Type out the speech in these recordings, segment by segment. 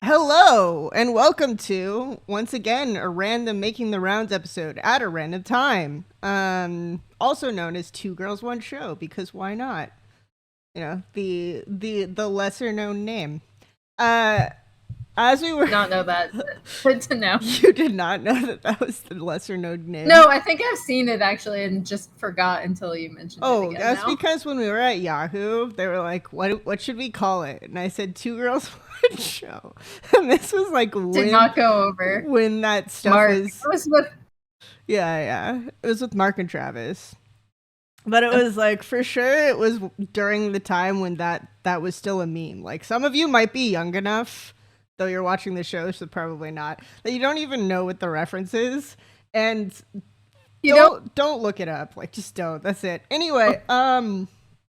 Hello, and welcome to, once again, a random Making the Rounds episode at a random time. Also known as Two Girls, One Show, because why not? You know, the lesser known name. Uh, as we were... Not know that, but good to know. You did not know that was the lesser known name? No, I think I've seen it actually and just forgot until you mentioned it again. That's now. because when we were at Yahoo, they were like, what should we call it? And I said Two Girls, One Show. And this was like Did not go over. When that stuff Mark. was... It was with... Yeah. It was with Mark and Travis. But it was like, for sure, it was during the time when that was still a meme. Like, some of you might be young enough, though you're watching the show, so probably not, that you don't even know what the reference is. And don't look it up. Like, just don't. That's it. Anyway,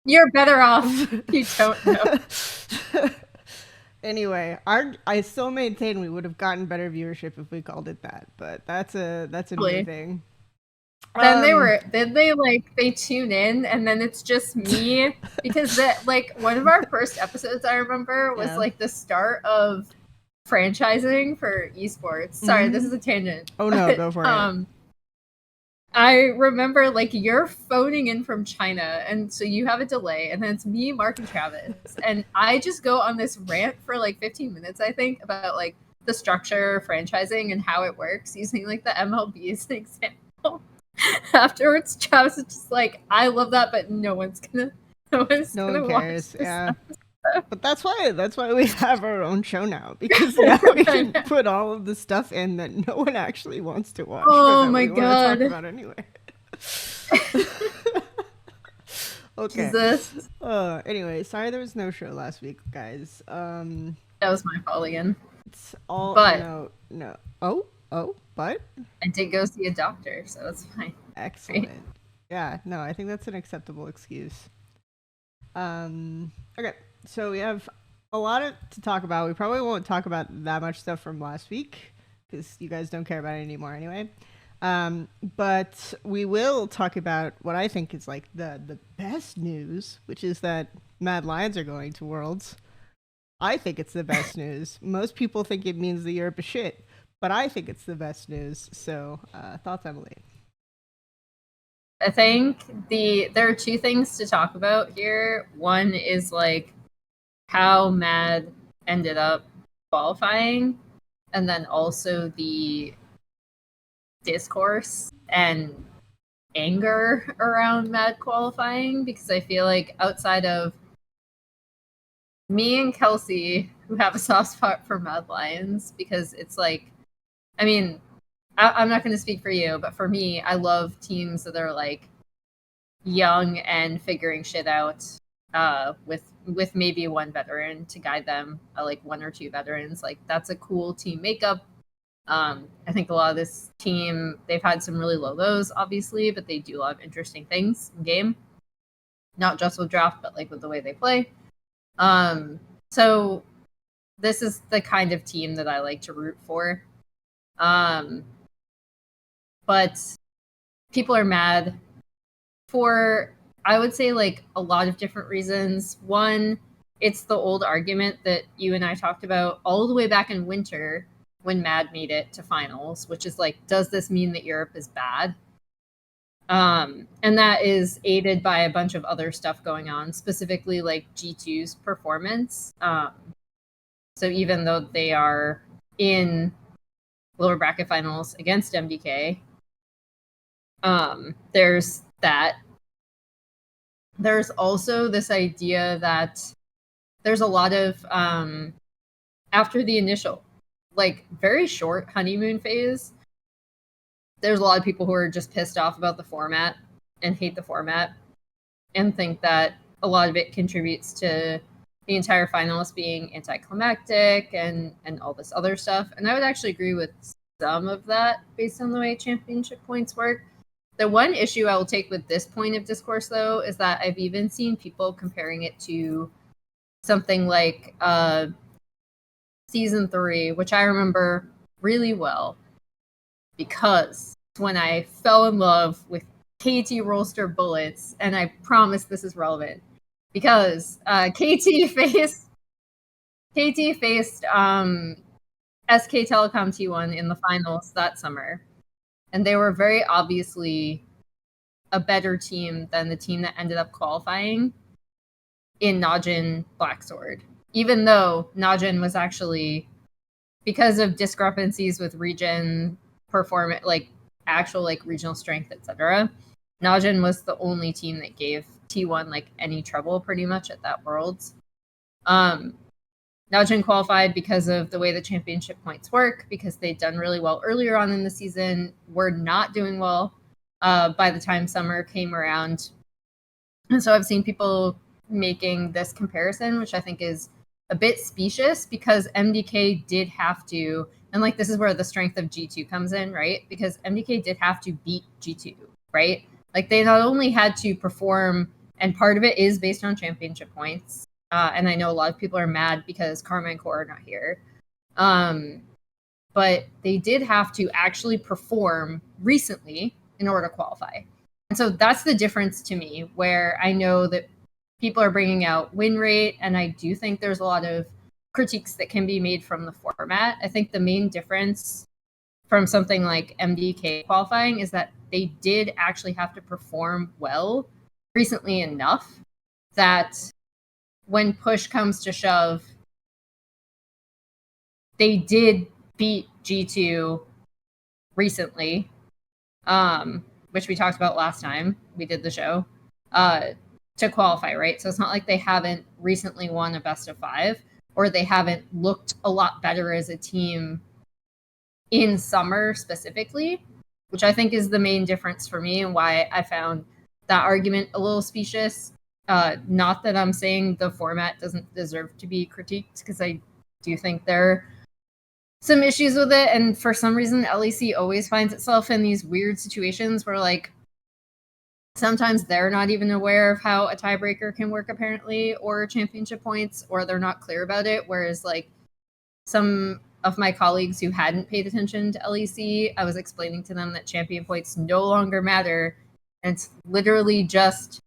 You're better off you don't know. Anyway, I still maintain we would have gotten better viewership if we called it that, but that's a new thing. Then they tune in and then it's just me because one of our first episodes I remember was like the start of franchising for esports. Sorry, this is a tangent. Oh no, go for it. I remember you're phoning in from China and so you have a delay and then it's me, Mark, and Travis. And I just go on this rant for 15 minutes, I think, about the structure of franchising and how it works using the MLB as an example. Afterwards, Travis is just I love that, but no one cares. Watch yeah. But that's why we have our own show now, because now we can put all of the stuff in that no one actually wants to watch. Oh my god! Talk about anyway. Okay. Jesus. Anyway, sorry there was no show last week, guys. That was my fault again. It's all no. But I did go see a doctor, so it's fine. Excellent. Right? Yeah, no, I think that's an acceptable excuse. Okay, so we have a lot to talk about. We probably won't talk about that much stuff from last week because you guys don't care about it anymore anyway. But we will talk about what I think is the best news, which is that Mad Lions are going to Worlds. I think it's the best news. Most people think it means the Europe is shit. But I think it's the best news. So, thoughts, Emily? I think there are two things to talk about here. One is how Mad ended up qualifying, and then also the discourse and anger around Mad qualifying, because I feel outside of me and Kelsey, who have a soft spot for Mad Lions, because it's I mean, I'm not going to speak for you, but for me, I love teams that are young and figuring shit out, with maybe one veteran to guide them, one or two veterans. That's a cool team makeup. I think a lot of this team, they've had some really low lows, obviously, but they do a lot of interesting things in game, not just with draft, but with the way they play. So this is the kind of team that I like to root for. But people are mad for, I would say, a lot of different reasons. One, it's the old argument that you and I talked about all the way back in winter when Mad made it to finals, which is does this mean that Europe is bad? And that is aided by a bunch of other stuff going on, specifically G2's performance. So even though they are in lower bracket finals against MDK, there's that. There's also this idea that there's a lot of after the initial very short honeymoon phase, there's a lot of people who are just pissed off about the format and hate the format and think that a lot of it contributes to the entire finals being anticlimactic and all this other stuff. And I would actually agree with some of that based on the way championship points work. The one issue I will take with this point of discourse, though, is that I've even seen people comparing it to something like Season 3, which I remember really well because when I fell in love with KT Rollster Bullets, and I promise this is relevant, because KT faced KT faced SK Telecom T1 in the finals that summer, and they were very obviously a better team than the team that ended up qualifying in Najin Blacksword. Even though Najin was actually, because of discrepancies with region performance, like actual like regional strength, etc., Najin was the only team that gave T1 like any trouble pretty much at that Worlds. Najin qualified because of the way the championship points work, because they'd done really well earlier on in the season, were not doing well by the time summer came around. And so I've seen people making this comparison, which I think is a bit specious, because MDK did have to, and like this is where the strength of G2 comes in, right? Because MDK did have to beat G2, right? Like they not only had to perform, and part of it is based on championship points, and I know a lot of people are mad because Karma and Core are not here. But they did have to actually perform recently in order to qualify. And so that's the difference to me, where I know that people are bringing out win rate, and I do think there's a lot of critiques that can be made from the format. I think the main difference from something like MDK qualifying is that they did actually have to perform well recently enough that when push comes to shove, they did beat G2 recently, which we talked about last time we did the show, to qualify, right? So it's not like they haven't recently won a best of 5, or they haven't looked a lot better as a team in summer specifically, which I think is the main difference for me and why I found that argument a little specious. Not that I'm saying the format doesn't deserve to be critiqued, because I do think there are some issues with it, and for some reason LEC always finds itself in these weird situations where like sometimes they're not even aware of how a tiebreaker can work apparently, or championship points, or they're not clear about it, whereas like some of my colleagues who hadn't paid attention to LEC, I was explaining to them that champion points no longer matter, and it's literally just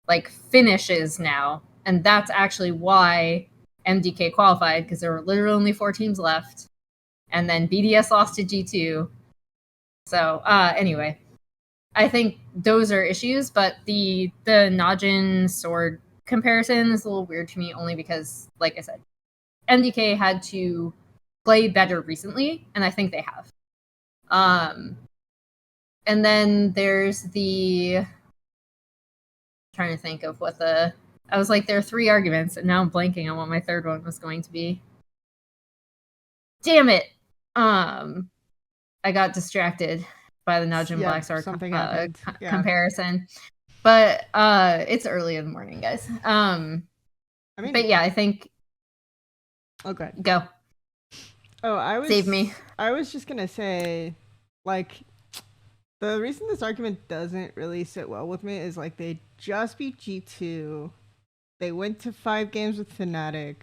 like finishes now, and that's actually why MDK qualified, because there were literally only 4 teams left, and then BDS lost to G2. So anyway, I think those are issues, but the Najin sword comparison is a little weird to me, only because, like I said, MDK had to play better recently, and I think they have. And then there's the, I'm trying to think of what the, I was like, there are 3 arguments, and now I'm blanking on what my third one was going to be. Damn it! I got distracted by the Najin Blackstar comparison. But it's early in the morning, guys. I mean, but yeah, I think. Okay. Go. Oh, Save me. I was just gonna say, like, the reason this argument doesn't really sit well with me is like they just beat G2, they went to 5 games with Fnatic,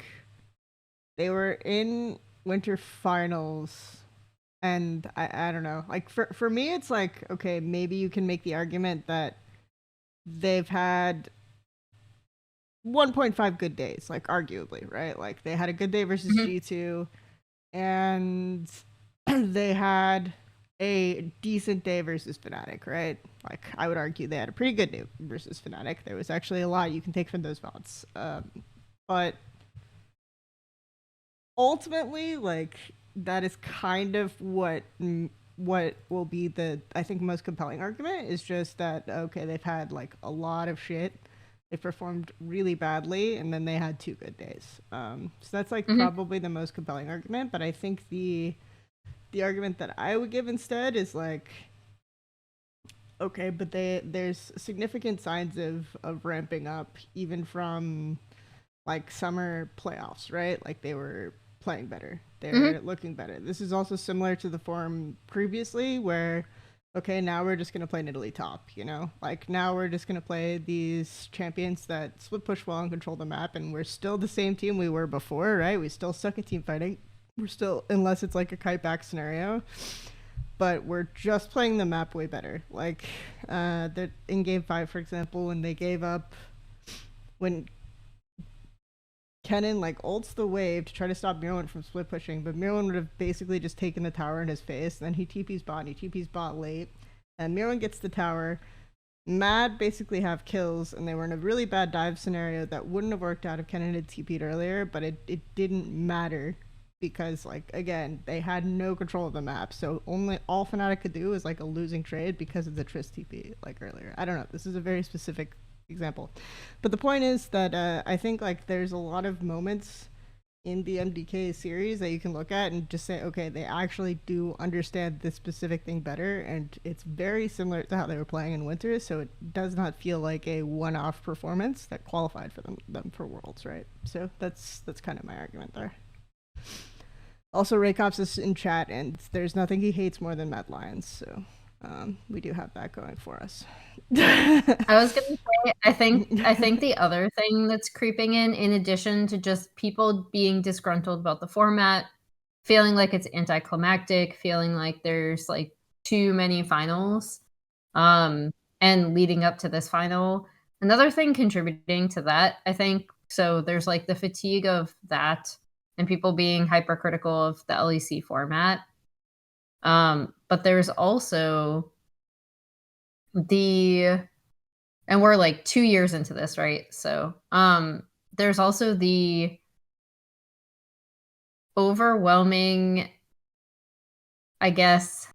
they were in winter finals. And I don't know, like for me, it's like, okay, maybe you can make the argument that they've had 1.5 good days, like arguably, right? Like they had a good day versus G2, and they had a decent day versus Fnatic, right? Like I would argue they had a pretty good day versus Fnatic. There was actually a lot you can take from those VODs. But ultimately, like, that is kind of what will be the, I think, most compelling argument, is just that, okay, they've had like a lot of shit, they performed really badly, and then they had 2 good days. So that's like probably the most compelling argument. But I think the argument that I would give instead is like, okay, but there's significant signs of ramping up, even from like summer playoffs, right? Like they were playing better, they're looking better. This is also similar to the form previously, where okay, now we're just gonna play Italy top, you know, like now we're just gonna play these champions that split push well and control the map, and we're still the same team we were before, right? We still suck at team fighting. We're still, unless it's like a kite back scenario, but we're just playing the map way better. Like in game 5, for example, when they gave up, when Kennen like ults the wave to try to stop Mirwin from split pushing, but Mirwin would have basically just taken the tower in his face. Then he TP's bot, and he TP's bot late, and Mirwin gets the tower. Mad basically have kills, and they were in a really bad dive scenario that wouldn't have worked out if Kennen had TP'd earlier, but it didn't matter because, like, again, they had no control of the map, so all Fnatic could do was like a losing trade because of the Trist TP, like earlier. I don't know, this is a very specific example. But the point is that I think like there's a lot of moments in the MDK series that you can look at and just say, okay, they actually do understand this specific thing better, and it's very similar to how they were playing in Winter, so it does not feel like a one-off performance that qualified for them for Worlds, right? So that's kind of my argument there. Also, Raycops is in chat, and there's nothing he hates more than Mad Lions, so we do have that going for us. I was gonna say, I think the other thing that's creeping in addition to just people being disgruntled about the format, feeling like it's anticlimactic, feeling like there's like too many finals, and leading up to this final. Another thing contributing to that, I think, so there's like the fatigue of that and people being hypercritical of the LEC format. But there's also and we're like 2 years into this, right? So there's also the overwhelming, I guess,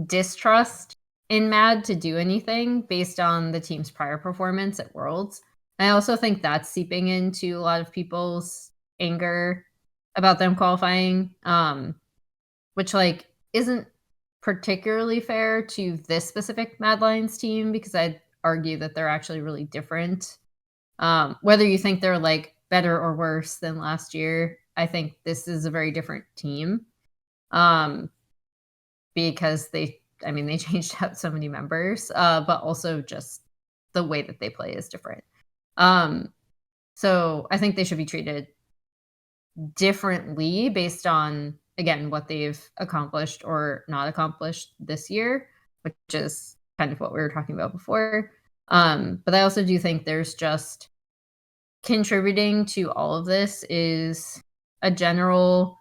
distrust in Mad to do anything based on the team's prior performance at Worlds. I also think that's seeping into a lot of people's anger about them qualifying, which like isn't particularly fair to this specific Mad Lions team because I'd argue that they're actually really different. Whether you think they're like better or worse than last year, I think this is a very different team. Because they changed out so many members, but also just the way that they play is different. So I think they should be treated differently based on, again, what they've accomplished or not accomplished this year, which is kind of what we were talking about before. But I also do think there's just contributing to all of this is a general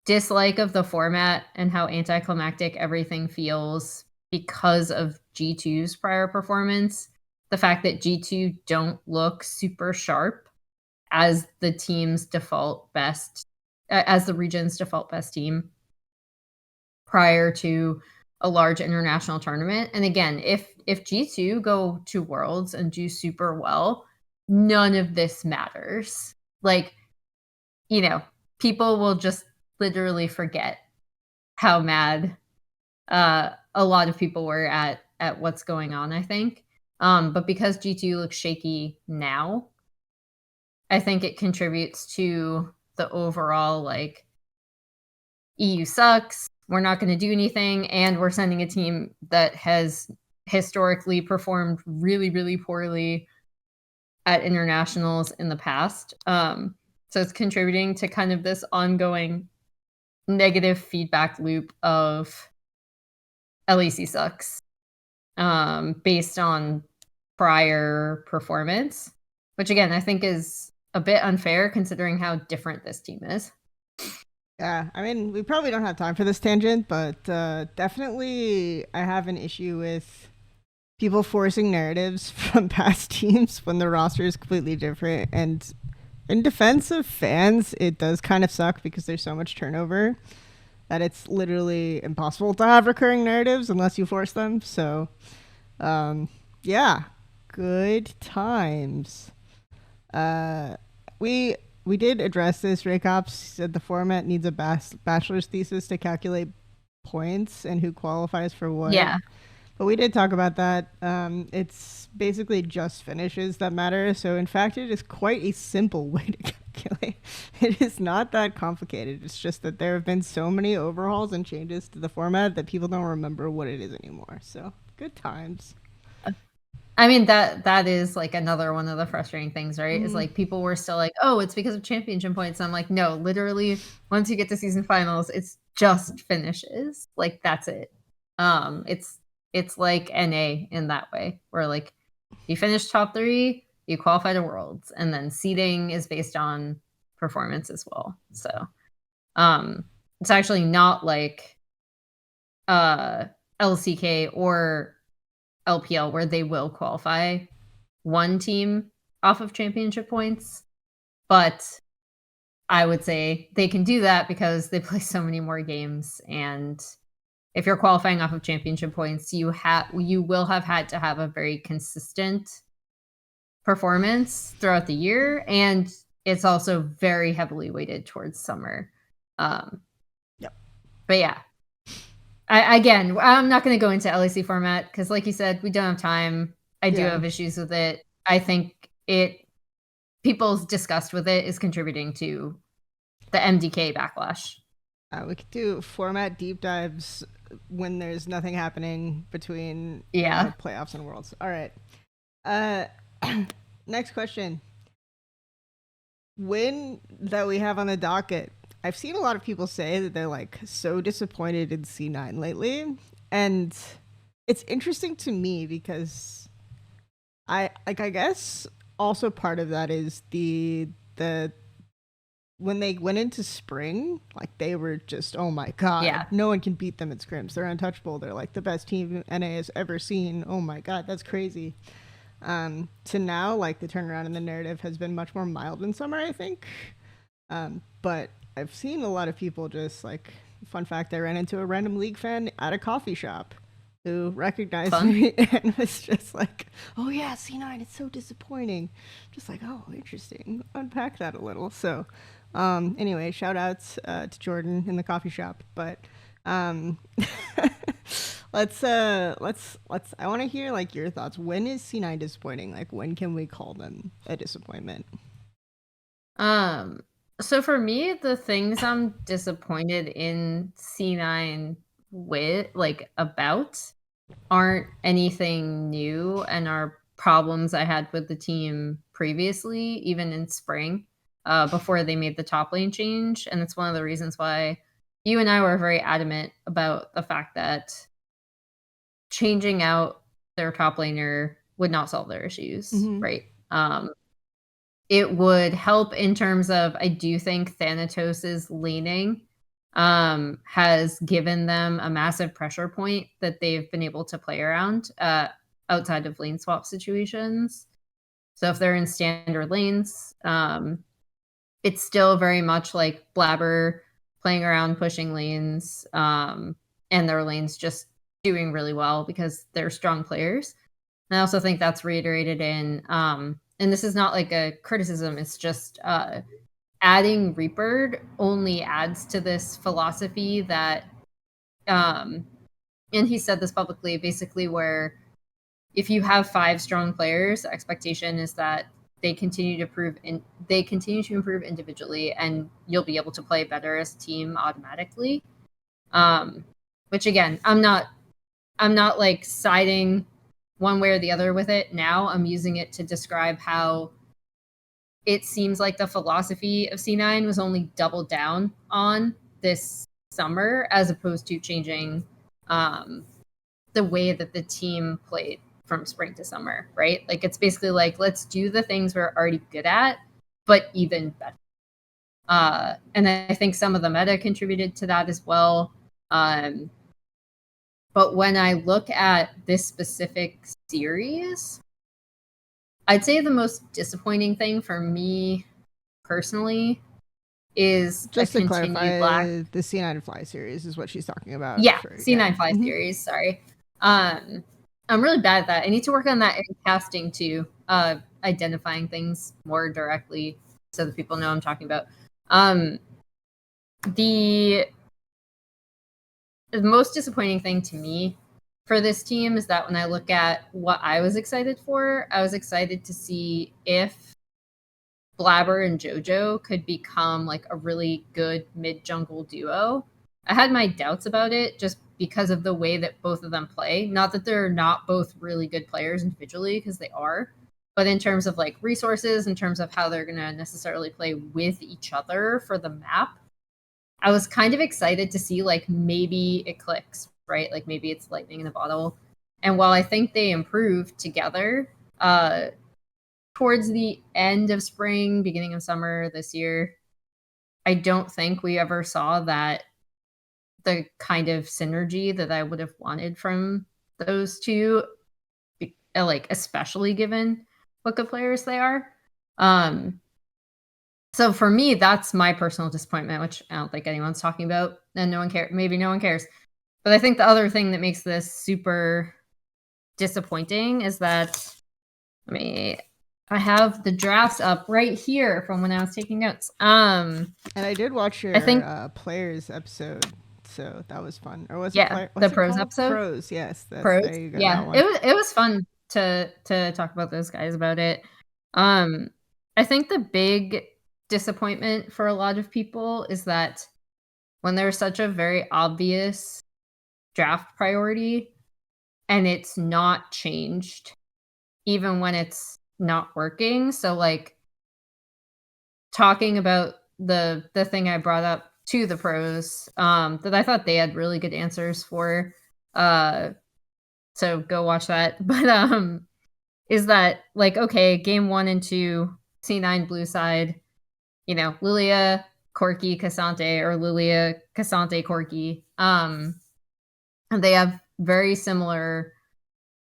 dislike of the format and how anticlimactic everything feels because of G2's prior performance. The fact that G2 don't look super sharp as the team's default best, as the region's default best team prior to a large international tournament. And again, if G2 go to Worlds and do super well, none of this matters. Like, you know, people will just literally forget how mad a lot of people were at what's going on, I think. But because G2 looks shaky now, I think it contributes to the overall, like, EU sucks, we're not going to do anything, and we're sending a team that has historically performed really, really poorly at internationals in the past. So it's contributing to kind of this ongoing negative feedback loop of LEC sucks based on prior performance, which again, I think is a bit unfair considering how different this team is. Yeah, I mean, we probably don't have time for this tangent, but definitely I have an issue with people forcing narratives from past teams when the roster is completely different. And in defense of fans, it does kind of suck because there's so much turnover that it's literally impossible to have recurring narratives unless you force them. So, yeah, good times. We did address this. Raycops said the format needs a bachelor's thesis to calculate points and who qualifies for what. Yeah. But we did talk about that. It's basically just finishes that matter. So in fact, it is quite a simple way to calculate. It is not that complicated. It's just that there have been so many overhauls and changes to the format that people don't remember what it is anymore. So good times. I mean, that is like another one of the frustrating things, right? Is like people were still like, oh, it's because of championship points. And I'm like, no, literally, once you get to season finals, it's just finishes. Like, that's it. It's like NA in that way, where like you finish top 3, you qualify to Worlds, and then seeding is based on performance as well. So it's actually not like LCK or LPL where they will qualify one team off of championship points, but I would say they can do that because they play so many more games, and if you're qualifying off of championship points, you will have had to have a very consistent performance throughout the year, and it's also very heavily weighted towards summer. Yep. But yeah, I'm not going to go into LEC format because, like you said, we don't have time. I do have issues with it. I think people's disgust with it is contributing to the MDK backlash. We could do format deep dives when there's nothing happening between playoffs and Worlds. All right. Next question. Win that we have on the docket. I've seen a lot of people say that they're like so disappointed in C9 lately, and it's interesting to me because I guess also part of that is the when they went into spring, like they were just, oh my god, no one can beat them at scrims. They're untouchable. They're like the best team NA has ever seen. Oh my god, that's crazy. To now, like the turnaround in the narrative has been much more mild in summer, I think. But I've seen a lot of people just like, fun fact, I ran into a random League fan at a coffee shop who recognized me and was just like, oh yeah, C9, it's so disappointing. Just like, oh, interesting. Unpack that a little. So anyway, shout outs to Jordan in the coffee shop. But let's I want to hear like your thoughts. When is C9 disappointing? Like when can we call them a disappointment? So for me, the things I'm disappointed in C9 with, like, about, aren't anything new and are problems I had with the team previously, even in spring, before they made the top lane change. And it's one of the reasons why you and I were very adamant about the fact that changing out their top laner would not solve their issues, right? It would help in terms of, I do think Thanatos' laning has given them a massive pressure point that they've been able to play around outside of lane swap situations. So if they're in standard lanes, it's still very much like Blabber playing around, pushing lanes, and their lanes just doing really well because they're strong players. And I also think that's reiterated in, and this is not like a criticism, it's just adding Reaper only adds to this philosophy that, and he said this publicly, basically, where if you have 5 strong players, the expectation is that they continue to improve individually, and you'll be able to play better as a team automatically. Which again, I'm not like siding one way or the other with it now. I'm using it to describe how it seems like the philosophy of C9 was only doubled down on this summer, as opposed to changing the way that the team played from spring to summer, right? Like it's basically like, let's do the things we're already good at, but even better. And I think some of the meta contributed to that as well. But when I look at this specific series, I'd say the most disappointing thing for me personally is just to clarify, the C9 Fly series is what she's talking about. Yeah, C9 Fly series. Sorry, I'm really bad at that. I need to work on that in casting too, identifying things more directly so that people know what I'm talking about. The most disappointing thing to me for this team is that when I look at what I was excited for, I was excited to see if Blabber and JoJo could become like a really good mid-jungle duo. I had my doubts about it just because of the way that both of them play. Not that they're not both really good players individually, because they are, but in terms of like resources, in terms of how they're going to necessarily play with each other for the map, I was kind of excited to see like maybe it clicks, right? Like maybe it's lightning in a bottle. And while I think they improved together towards the end of spring, beginning of summer this year, I don't think we ever saw that the kind of synergy that I would have wanted from those two, like especially given what good players they are. So for me, that's my personal disappointment, which I don't think anyone's talking about, and no one cares. Maybe no one cares. But I think the other thing that makes this super disappointing is that, I have the drafts up right here from when I was taking notes. And I did watch your players episode, so that was fun. Or was it the pros episode? Pros, yes. Pros. There you go, yeah, it was fun to talk about those guys about it. I think the big disappointment for a lot of people is that when there's such a very obvious draft priority and it's not changed even when it's not working. So like talking about the thing I brought up to the pros, that I thought they had really good answers for, so go watch that. But is that like, okay, game 1 and 2 C9 blue side, you know, Lilia, Corki, Cassante, or Lilia, Cassante, Corki. And they have very similar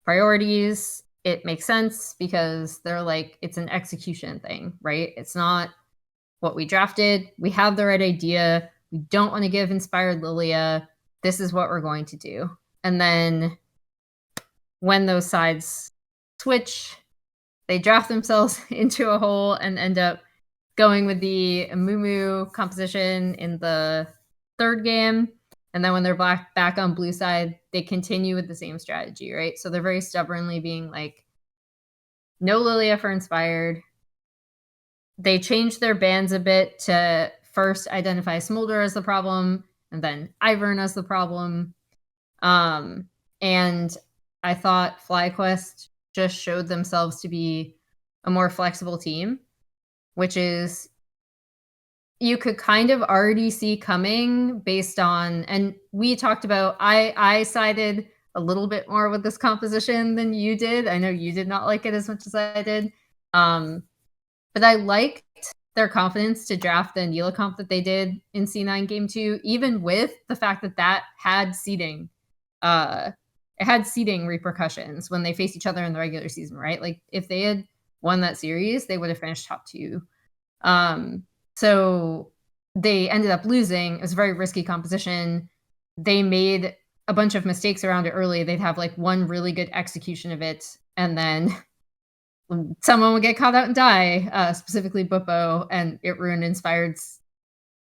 priorities. It makes sense because they're like, it's an execution thing, right? It's not what we drafted. We have the right idea. We don't want to give inspired Lilia. This is what we're going to do. And then when those sides switch, they draft themselves into a hole and end up going with the Mumu composition in the third game. And then when they're back on blue side, they continue with the same strategy, right? So they're very stubbornly being like, no Lilia for inspired. They changed their bans a bit to first identify Smolder as the problem and then Ivern as the problem. And I thought FlyQuest just showed themselves to be a more flexible team, which is you could kind of already see coming based on, and we talked about, I sided a little bit more with this composition than you did. I know you did not like it as much as I did. But I liked their confidence to draft the Neela comp that they did in C9 game 2, even with the fact that had seeding. It had seeding repercussions when they faced each other in the regular season, right? Like if they had won that series, they would have finished top 2. So they ended up losing. It was a very risky composition. They made a bunch of mistakes around it early. They'd have like one really good execution of it, and then someone would get caught out and die, specifically Buppo, and it ruined Inspired's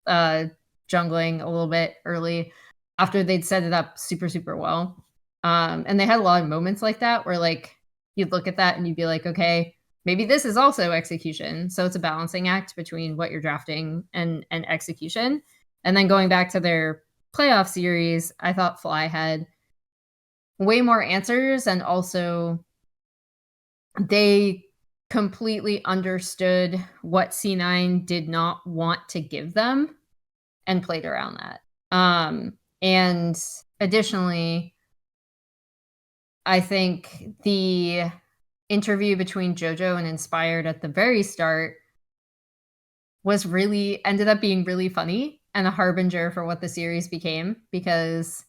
jungling a little bit early after they'd set it up super, super well. And they had a lot of moments like that where like you'd look at that and you'd be like, okay, maybe this is also execution. So it's a balancing act between what you're drafting and execution. And then going back to their playoff series, I thought Fly had way more answers, and also they completely understood what C9 did not want to give them and played around that. And additionally, I think the interview between JoJo and Inspired at the very start ended up being really funny and a harbinger for what the series became, because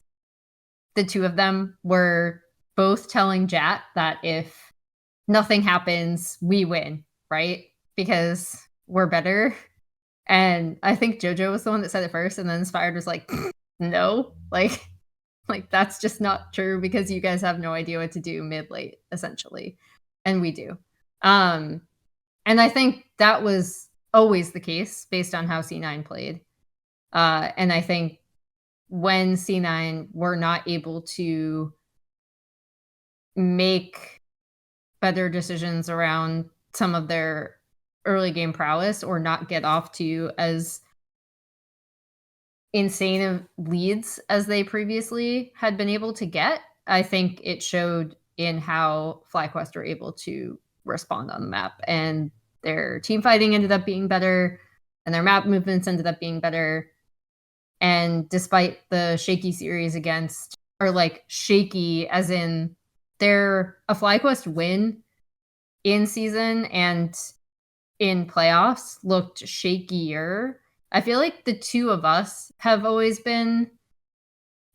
the two of them were both telling Jat that if nothing happens, we win, right? Because we're better. And I think JoJo was the one that said it first, and then Inspired was like, no, like that's just not true because you guys have no idea what to do mid-late, essentially. And we do. And I think that was always the case based on how C9 played. And I think when C9 were not able to make better decisions around some of their early game prowess, or not get off to as insane of leads as they previously had been able to get, I think it showed in how FlyQuest were able to respond on the map, and their team fighting ended up being better, and their map movements ended up being better. And despite the shaky series against, or like shaky as in a FlyQuest win in season and in playoffs looked shakier. I feel like the two of us have always been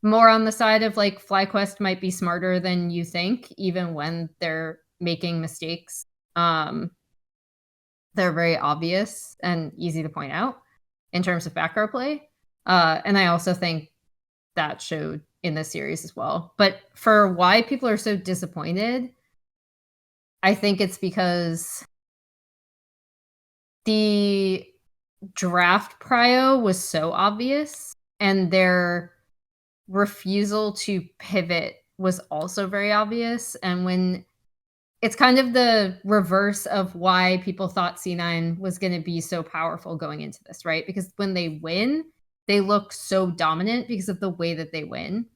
more on the side of like FlyQuest might be smarter than you think, even when they're making mistakes. They're very obvious and easy to point out in terms of back row play. And I also think that showed in this series as well. But for why people are so disappointed, I think it's because the draft prio was so obvious and their refusal to pivot was also very obvious. And when it's kind of the reverse of why people thought C9 was going to be so powerful going into this, right? Because when they win, they look so dominant because of the way that they win.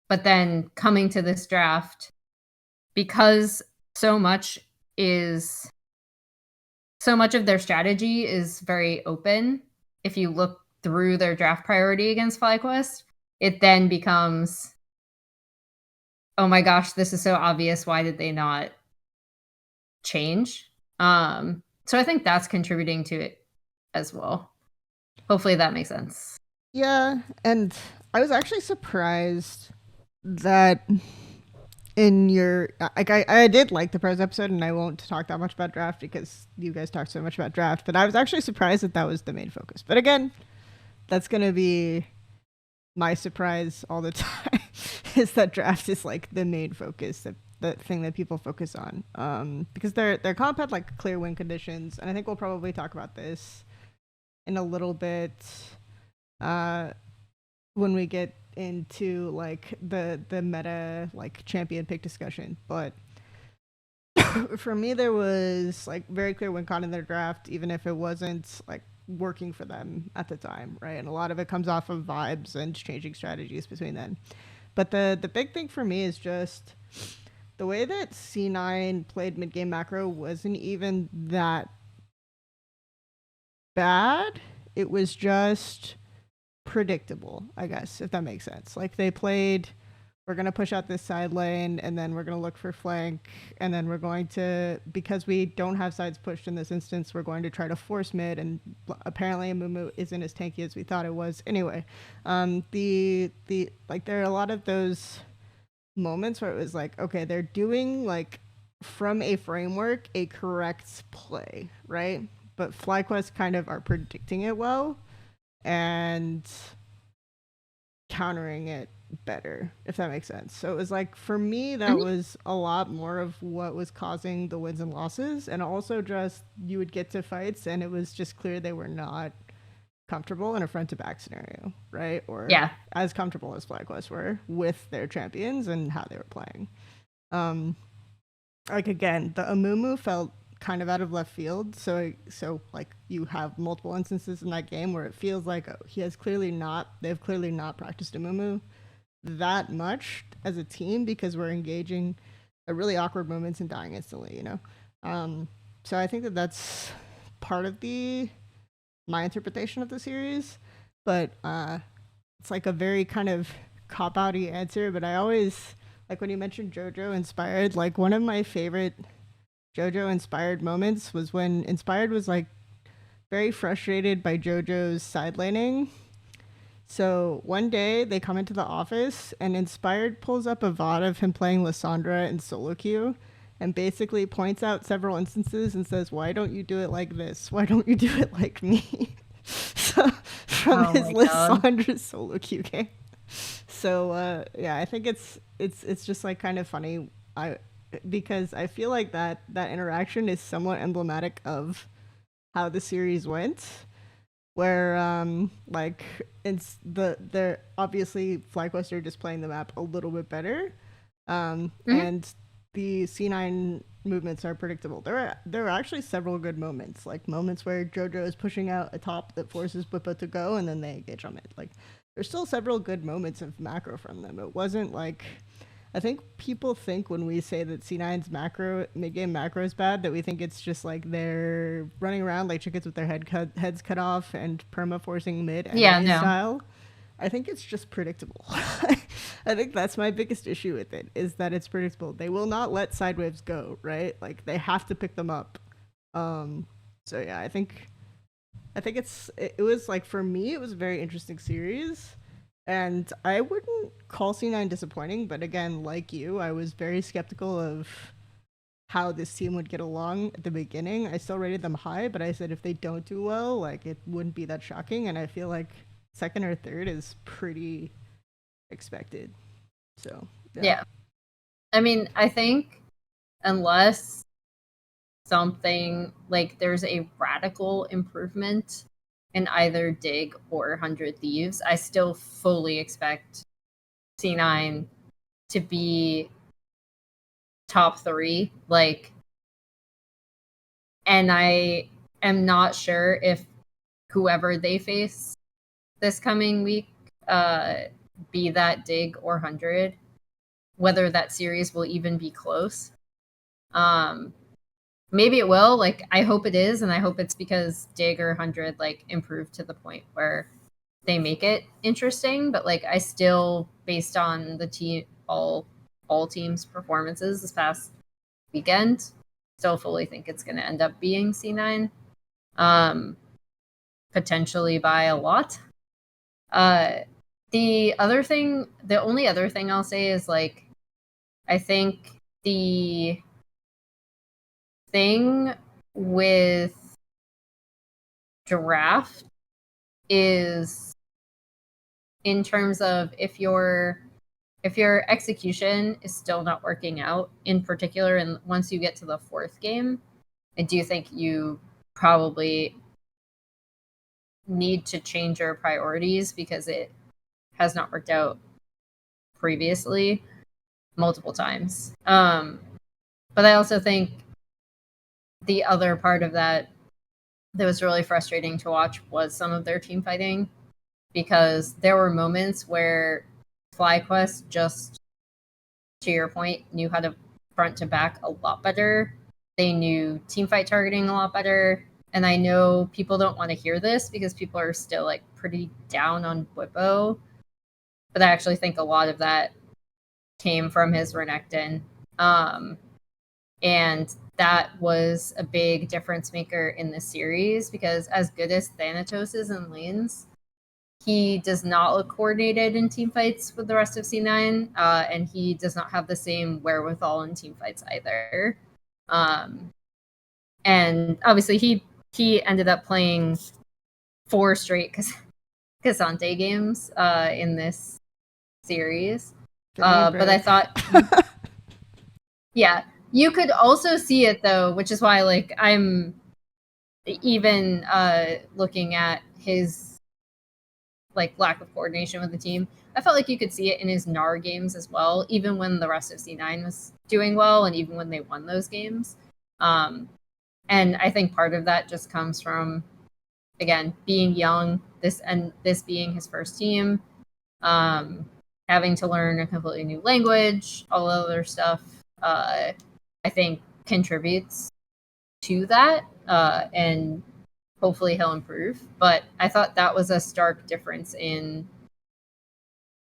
But then coming to this draft, because so much of their strategy is very open. If you look through their draft priority against FlyQuest, it then becomes, oh my gosh, this is so obvious. Why did they not change? So I think that's contributing to it as well. Hopefully that makes sense. Yeah, and I was actually surprised that in your like I did like the pros episode, and I won't talk that much about draft because you guys talk so much about draft, but I was actually surprised that was the main focus. But again, that's gonna be my surprise all the time is that draft is like the main focus, the thing that people focus on, because their comp had like clear win conditions, and I think we'll probably talk about this in a little bit when we get into like the meta like champion pick discussion. But for me, there was like very clear win con in their draft, even if it wasn't like working for them at the time, right? And a lot of it comes off of vibes and changing strategies between them. But the big thing for me is just the way that C9 played mid game macro wasn't even that bad. It was just predictable, I guess, if that makes sense. Like they played, we're going to push out this side lane, and then we're going to look for flank, and then we're going to, because we don't have sides pushed in this instance, we're going to try to force mid, and apparently Amumu isn't as tanky as we thought it was. Anyway, the like there are a lot of those moments where it was like, okay, they're doing like from a framework a correct play, right? But FlyQuest kind of are predicting it well and countering it better, if that makes sense. So it was like, for me, that was a lot more of what was causing the wins and losses. And also just you would get to fights and it was just clear they were not comfortable in a front to back scenario, right? Or as comfortable as FlyQuest were with their champions and how they were playing. Like again, the Amumu felt kind of out of left field. So like you have multiple instances in that game where it feels like they've clearly not practiced Amumu that much as a team because we're engaging at really awkward moments and dying instantly, you know? So I think that's part of my interpretation of the series, but it's like a very kind of cop-outy answer, but I always, like when you mentioned JoJo Inspired, like one of my favorite JoJo Inspired moments was when Inspired was like very frustrated by JoJo's side laning. So one day they come into the office and Inspired pulls up a VOD of him playing Lissandra in solo queue and basically points out several instances and says, why don't you do it like this? Why don't you do it like me? So, from his Lissandra solo queue game. So yeah, I think it's just like kind of funny. Because I feel like that interaction is somewhat emblematic of how the series went, where like it's they're obviously FlyQuest are just playing the map a little bit better, and the C9 movements are predictable. There are actually several good moments, like moments where JoJo is pushing out a top that forces Bwipo to go, and then they engage on it. Like there's still several good moments of macro from them. It wasn't like, I think people think when we say that C9's mid-game macro is bad, that we think it's just like they're running around like chickens with their heads cut off and perma forcing mid style. I think it's just predictable. I think that's my biggest issue with it, is that it's predictable. They will not let side waves go, right? Like they have to pick them up. So yeah, it was like, for me it was a very interesting series, and I wouldn't call C9 disappointing, but again, like you, I was very skeptical of how this team would get along at the beginning. I still rated them high, but I said if they don't do well, like it wouldn't be that shocking, and I feel like second or third is pretty expected. So Yeah. I mean, I think unless something like there's a radical improvement in either Dig or 100 Thieves, I still fully expect C9 to be top 3. Like, and I am not sure if whoever they face this coming week, be that Dig or 100, whether that series will even be close. Maybe it will. Like, I hope it is, and I hope it's because Dig or 100 like improved to the point where they make it interesting. But like, I still, based on the team, all teams' performances this past weekend, still fully think it's going to end up being C9, potentially by a lot. The only other thing I'll say is, like, I think the thing with draft is, in terms of if your execution is still not working out, in particular, and once you get to the 4th game, I do think you probably need to change your priorities, because it has not worked out previously multiple times. But I also think the other part of that was really frustrating to watch was some of their team fighting, because there were moments where FlyQuest, just to your point, knew how to front to back a lot better. They knew team fight targeting a lot better. And I know people don't want to hear this because people are still like pretty down on Weibo, but I actually think a lot of that came from his Renekton. And that was a big difference maker in this series, because as good as Thanatos is in lanes, he does not look coordinated in team fights with the rest of C9, and he does not have the same wherewithal in team fights either. And obviously he ended up playing 4 straight Cassante games in this series. But I thought, yeah, you could also see it though, which is why like I'm even looking at his like lack of coordination with the team. I felt like you could see it in his NAR games as well, even when the rest of C9 was doing well, and even when they won those games. And I think part of that just comes from, again, being young, this being his first team, having to learn a completely new language, all other stuff. I think contributes to that, and hopefully he'll improve. But I thought that was a stark difference in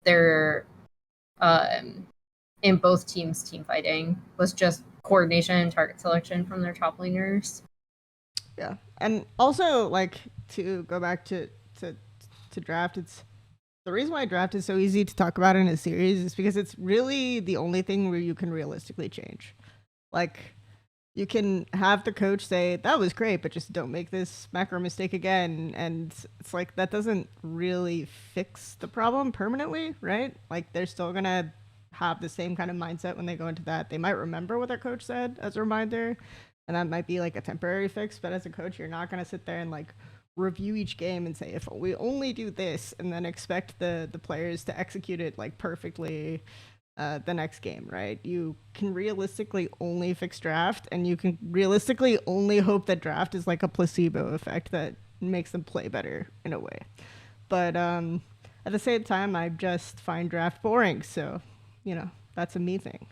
their in both teams' team fighting, was just coordination and target selection from their top laners. Yeah, and also like to go back to draft, it's the reason why draft is so easy to talk about in a series is because it's really the only thing where you can realistically change. Like, you can have the coach say, that was great, but just don't make this macro mistake again. And it's like, that doesn't really fix the problem permanently, right? Like, they're still going to have the same kind of mindset when they go into that. They might remember what their coach said as a reminder, and that might be like a temporary fix. But as a coach, you're not going to sit there and like review each game and say, if we only do this, and then expect the players to execute it like perfectly the next game, right? You can realistically only fix draft, and you can realistically only hope that draft is like a placebo effect that makes them play better in a way. But at the same time, I just find draft boring, so you know, that's a me thing.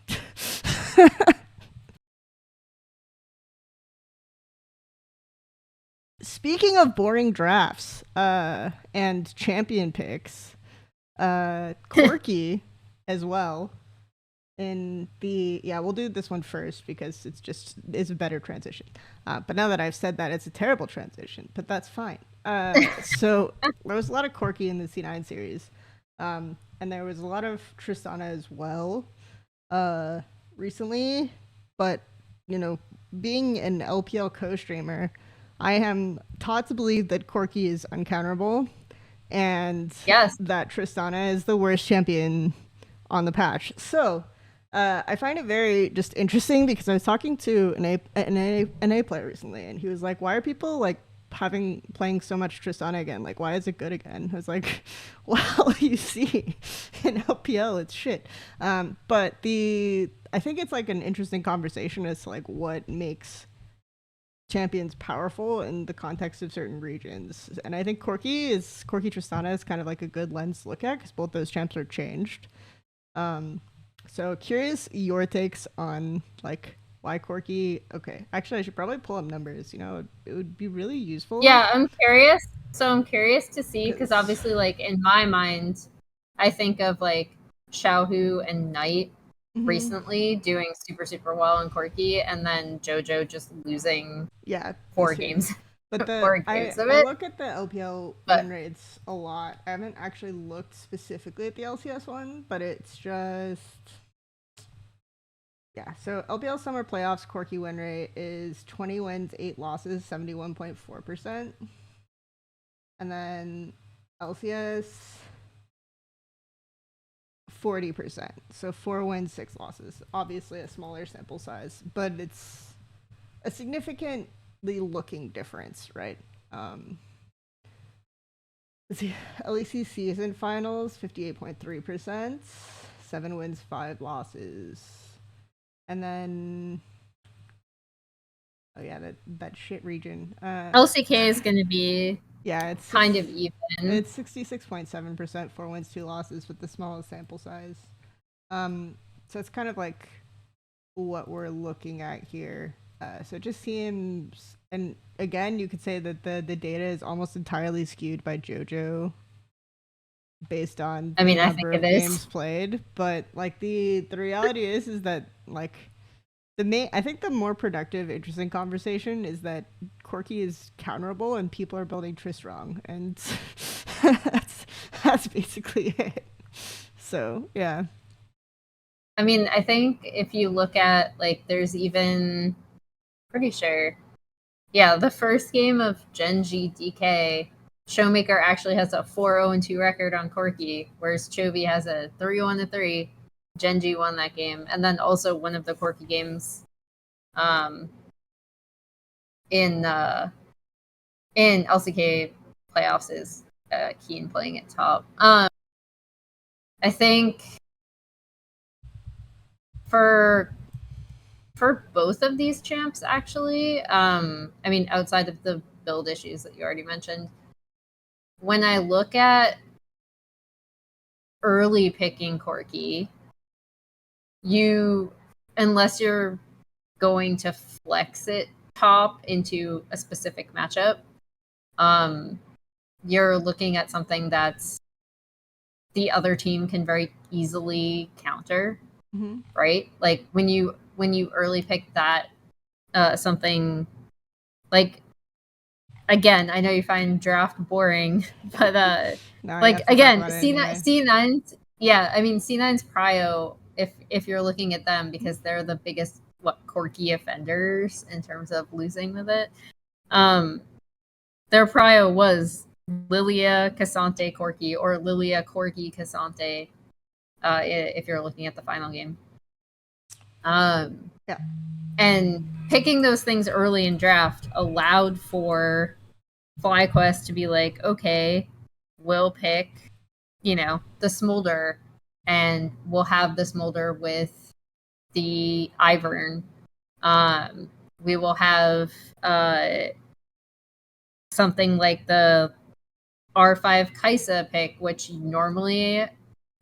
Speaking of boring drafts and champion picks, Corki as well. We'll do this one first because it's a better transition. But now that I've said that, it's a terrible transition, but that's fine. So there was a lot of Corki in the C9 series, and there was a lot of Tristana as well recently. But being an LPL co-streamer, I am taught to believe that Corki is uncounterable, and Yes. that Tristana is the worst champion on the patch. So I find it very just interesting because I was talking to an A player recently, and he was like, "Why are people like playing so much Tristana again? Like, why is it good again?" I was like, "Well, you see, in LPL it's shit." But I think it's like an interesting conversation as to like what makes champions powerful in the context of certain regions. And I think Corki Tristana is kind of like a good lens to look at because both those champs are changed. So curious your takes on like why Corki. Okay, actually, I should probably pull up numbers. It would be really useful. Yeah, I'm curious. So I'm curious to see because obviously, like in my mind, I think of like Xiaohu and Knight recently doing super super well in Corki, and then JoJo just losing 4 games. But I look at the LPL win rates a lot. I haven't actually looked specifically at the LCS one, but it's just so LPL Summer Playoffs Corki win rate is 20 wins, 8 losses, 71.4%. And then LCS 40%. So 4 wins, 6 losses. Obviously a smaller sample size, but it's a significantly looking difference, right? LEC season finals 58.3%, 7 wins, 5 losses. And then that shit region. LCK is going to be it's kind of even. It's 66.7%, 4 wins, 2 losses with the smallest sample size. So it's kind of like what we're looking at here. So it just seems, and again, you could say that the data is almost entirely skewed by JoJo based on the number of games played. But like the reality is that like I think the more productive, interesting conversation is that Corki is counterable and people are building Trist wrong, and that's basically it. So yeah. I mean, I think if you look at like, there's even pretty sure, the first game of Genji DK, Showmaker actually has a 4-0-2 record on Corki, whereas Chovy has a 3-1-3. Genji won that game, and then also one of the Corki games in LCK playoffs is Keen playing at top. I think for both of these champs, actually, I mean, outside of the build issues that you already mentioned, when I look at early picking Corki, unless you're going to flex it top into a specific matchup, you're looking at something that's the other team can very easily counter, right? Like when you early pick that something like, again, I know you find draft boring, but like again, C9's I mean C9's prio, if you're looking at them, because they're the biggest Corki offenders in terms of losing with it, their prio was Lilia Cassante Corki or Lilia Corki Cassante, if you're looking at the final game. And picking those things early in draft allowed for FlyQuest to be like, okay, we'll pick, the Smolder, and we'll have the Smolder with the Ivern. We will have something like the R5 Kaisa pick, which normally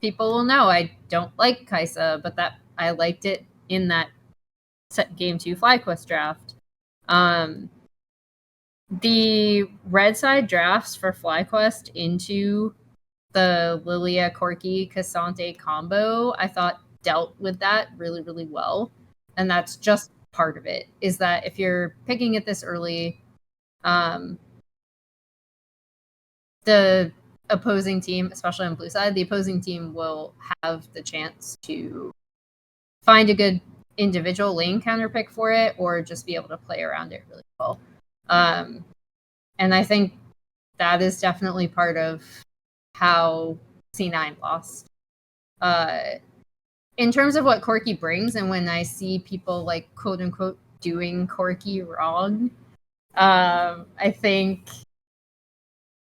people will know I don't like Kaisa, but that I liked it in that Game 2 FlyQuest draft. The red side drafts for FlyQuest into the Lilia Corki Cassante combo, I thought dealt with that really, really well. And that's just part of it, is that if you're picking it this early, the opposing team, especially on blue side, the opposing team will have the chance to find a good individual lane counter pick for it, or just be able to play around it really well. And I think that is definitely part of how C9 lost. In terms of what Corki brings, and when I see people like quote unquote doing Corki wrong, I think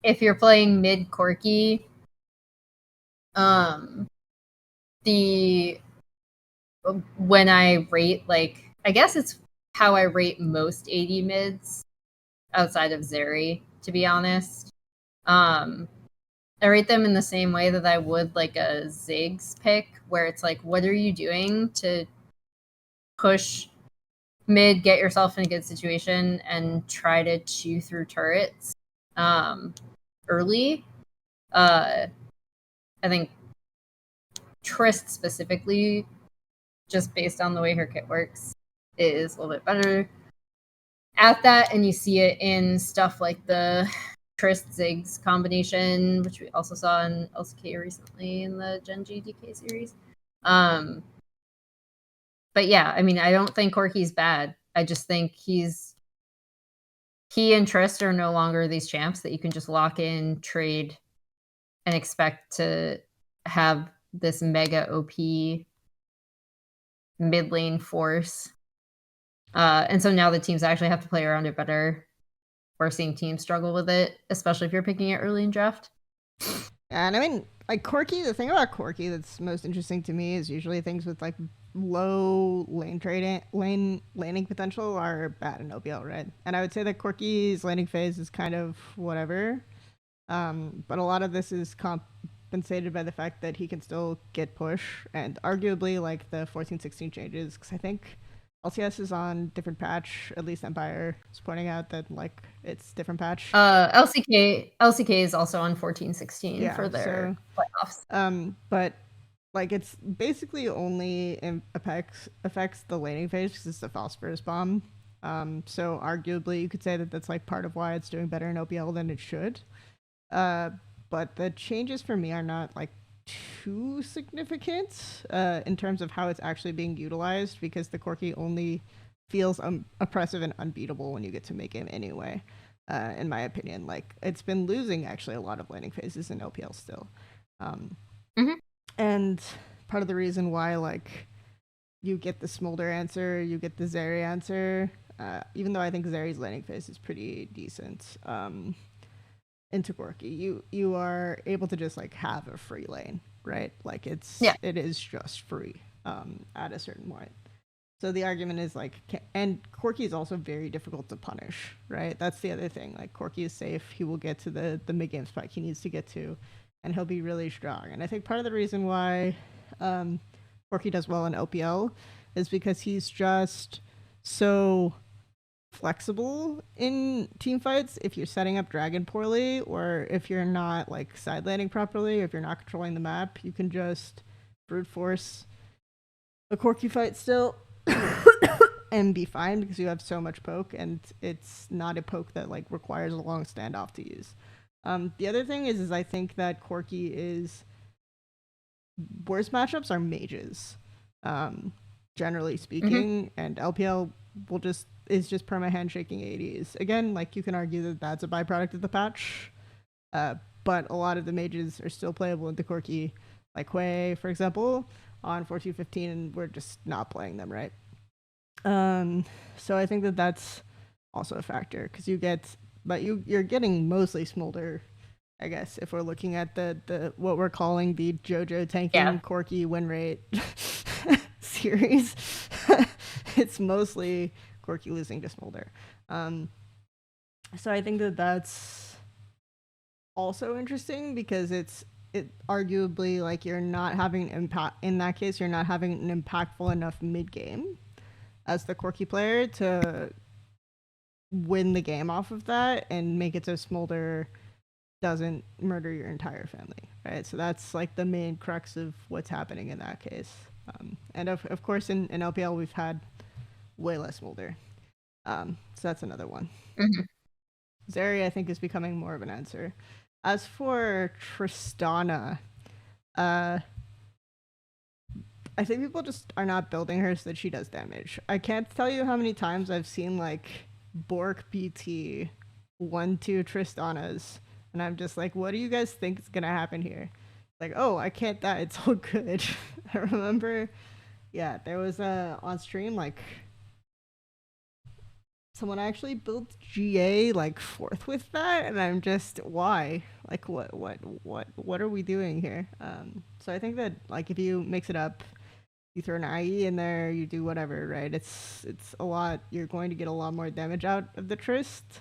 if you're playing mid Corki, when I rate, like, I guess it's how I rate most AD mids outside of Zeri, to be honest. I rate them in the same way that I would like a Ziggs pick, where it's like, what are you doing to push mid, get yourself in a good situation, and try to chew through turrets early. I think Trist specifically, just based on the way her kit works, is a little bit better at that, and you see it in stuff like the Trist Ziggs combination, which we also saw in LCK recently in the Genji DK series. But yeah, I mean, I don't think Corki's bad. I just think he and Trist are no longer these champs that you can just lock in, trade, and expect to have this mega OP mid lane force. And so now the teams actually have to play around it better. We're seeing teams struggle with it, especially if you're picking it early in draft. And I mean, like Corki, the thing about Corki that's most interesting to me is usually things with like low laning potential are bad in OPL, right? And I would say that Corki's laning phase is kind of whatever. But a lot of this is compensated by the fact that he can still get push, and arguably like the 14-16 changes, because I think LCS is on different patch. At least Empire is pointing out that like it's different patch. LCK is also on 14-16 for their playoffs. But like it's basically only affects the laning phase because it's the phosphorus bomb. So arguably you could say that that's like part of why it's doing better in OPL than it should. But the changes for me are not like too significant in terms of how it's actually being utilized, because the Corki only feels oppressive and unbeatable when you get to make him anyway. In my opinion, like it's been losing actually a lot of laning phases in OPL still. And part of the reason why like you get the Smolder answer, you get the Zeri answer, even though I think Zeri's laning phase is pretty decent. Into Corki, you are able to just like have a free lane, right? Like it is just free at a certain point. So the argument is like, and Corki is also very difficult to punish, right? That's the other thing. Like Corki is safe. He will get to the mid game spike he needs to get to, and he'll be really strong. And I think part of the reason why Corki does well in OPL is because he's just so flexible in team fights. If you're setting up Dragon poorly, or if you're not like side landing properly, if you're not controlling the map, you can just brute force a Corki fight still and be fine, because you have so much poke, and it's not a poke that like requires a long standoff to use. The other thing is I think that Corki is worst matchups are mages, generally speaking, and LPL is just perma handshaking ADs. Again, like you can argue that that's a byproduct of the patch, but a lot of the mages are still playable into Corki, like Hui, for example, on 14-15, and we're just not playing them, right? So I think that that's also a factor, because you're getting mostly Smolder, I guess, if we're looking at the what we're calling the JoJo tanking Corki win rate series. It's mostly Corki losing to Smolder. So I think that that's also interesting, because it arguably like you're not having impact in that case. You're not having an impactful enough mid game as the Corki player to win the game off of that and make it so Smolder doesn't murder your entire family, right? So that's like the main crux of what's happening in that case. And of course, in LPL, we've had way less Mulder. So that's another one. Mm-hmm. Zeri, I think, is becoming more of an answer. As for Tristana, I think people just are not building her so that she does damage. I can't tell you how many times I've seen like Bork BT 1-2 Tristanas, and I'm just like, what do you guys think is gonna happen here? Like, oh, I can't die, it's all good. I remember, yeah, there was on stream like someone actually built GA like fourth with that, and I'm just, why? Like, what are we doing here? So I think that like if you mix it up, you throw an IE in there, you do whatever, right? It's a lot. You're going to get a lot more damage out of the Trist,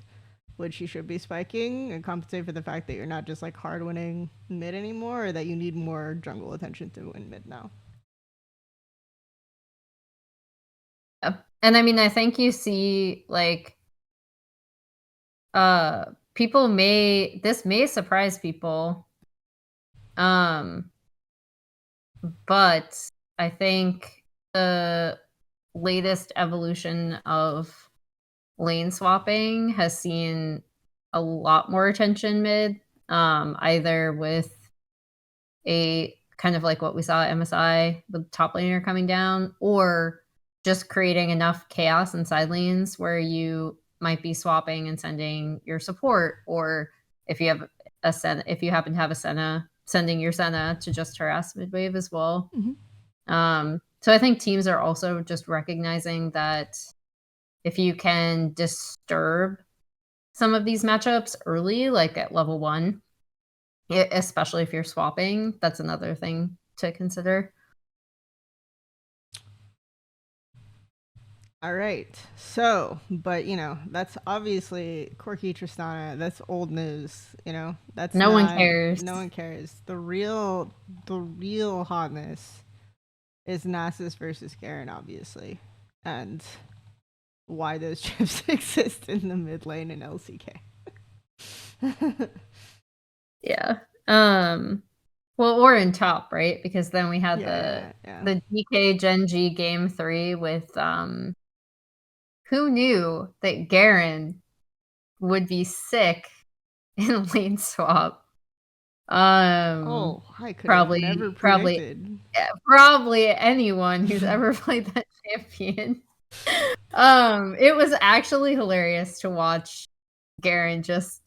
which you should be spiking and compensate for the fact that you're not just like hard winning mid anymore, or that you need more jungle attention to win mid now. And I mean, I think you see like this may surprise people. But I think the latest evolution of lane swapping has seen a lot more attention mid, either with a kind of like what we saw at MSI, the top laner coming down, or just creating enough chaos in side lanes where you might be swapping and sending your support, or if you have if you happen to have a Senna, sending your Senna to just harass mid wave as well. Mm-hmm. So I think teams are also just recognizing that if you can disturb some of these matchups early, like at level 1, especially if you're swapping, that's another thing to consider. All right. So, but you know, that's obviously Corki Tristana. That's old news. You know, that's no one cares. No one cares. The real hotness is Nasus versus Garen, obviously, and why those chips exist in the mid lane in LCK. Yeah. Well, or in top, right? Because then we had the DK Gen G game 3 with who knew that Garen would be sick in lane swap? I could have never predicted. Probably anyone who's ever played that champion. It was actually hilarious to watch Garen just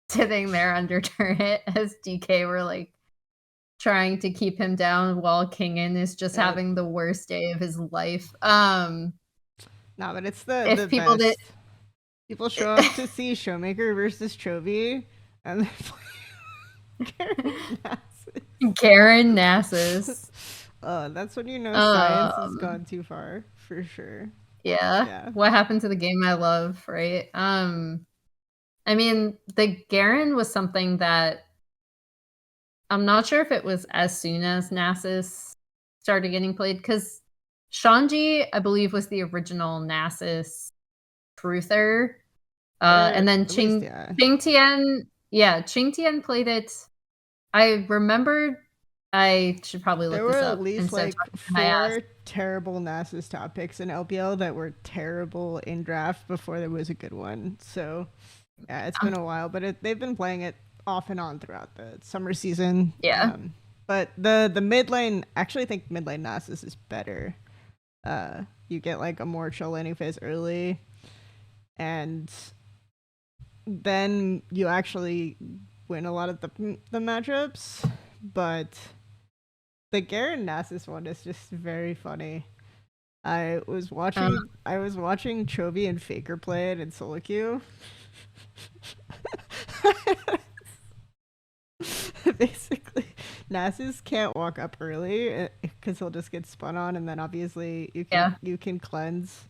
sitting there under turret as DK were like trying to keep him down while Kingen is just having the worst day of his life. No, but it's the people best. People show up to see Showmaker versus Chovy, and they play Garen Nasus. That's when you know science has gone too far, for sure. Yeah. What happened to the game I love, right? I mean, the Garen was something that I'm not sure if it was as soon as Nasus started getting played, because Shanji, I believe, was the original Nasus truther. And then Qing Tian played it. I remember, I should probably look this up. There were at least like 4 terrible Nasus top picks in LPL that were terrible in draft before there was a good one. So yeah, it's been a while, but they've been playing it off and on throughout the summer season. Yeah. But the mid lane, actually think mid lane Nasus is better. You get like a more chill laning phase early, and then you actually win a lot of the matchups. But the Garen Nasus one is just very funny. I was watching Chovy and Faker play it in solo queue. Basically, Nasus can't walk up early because he'll just get spun on, and then obviously you can cleanse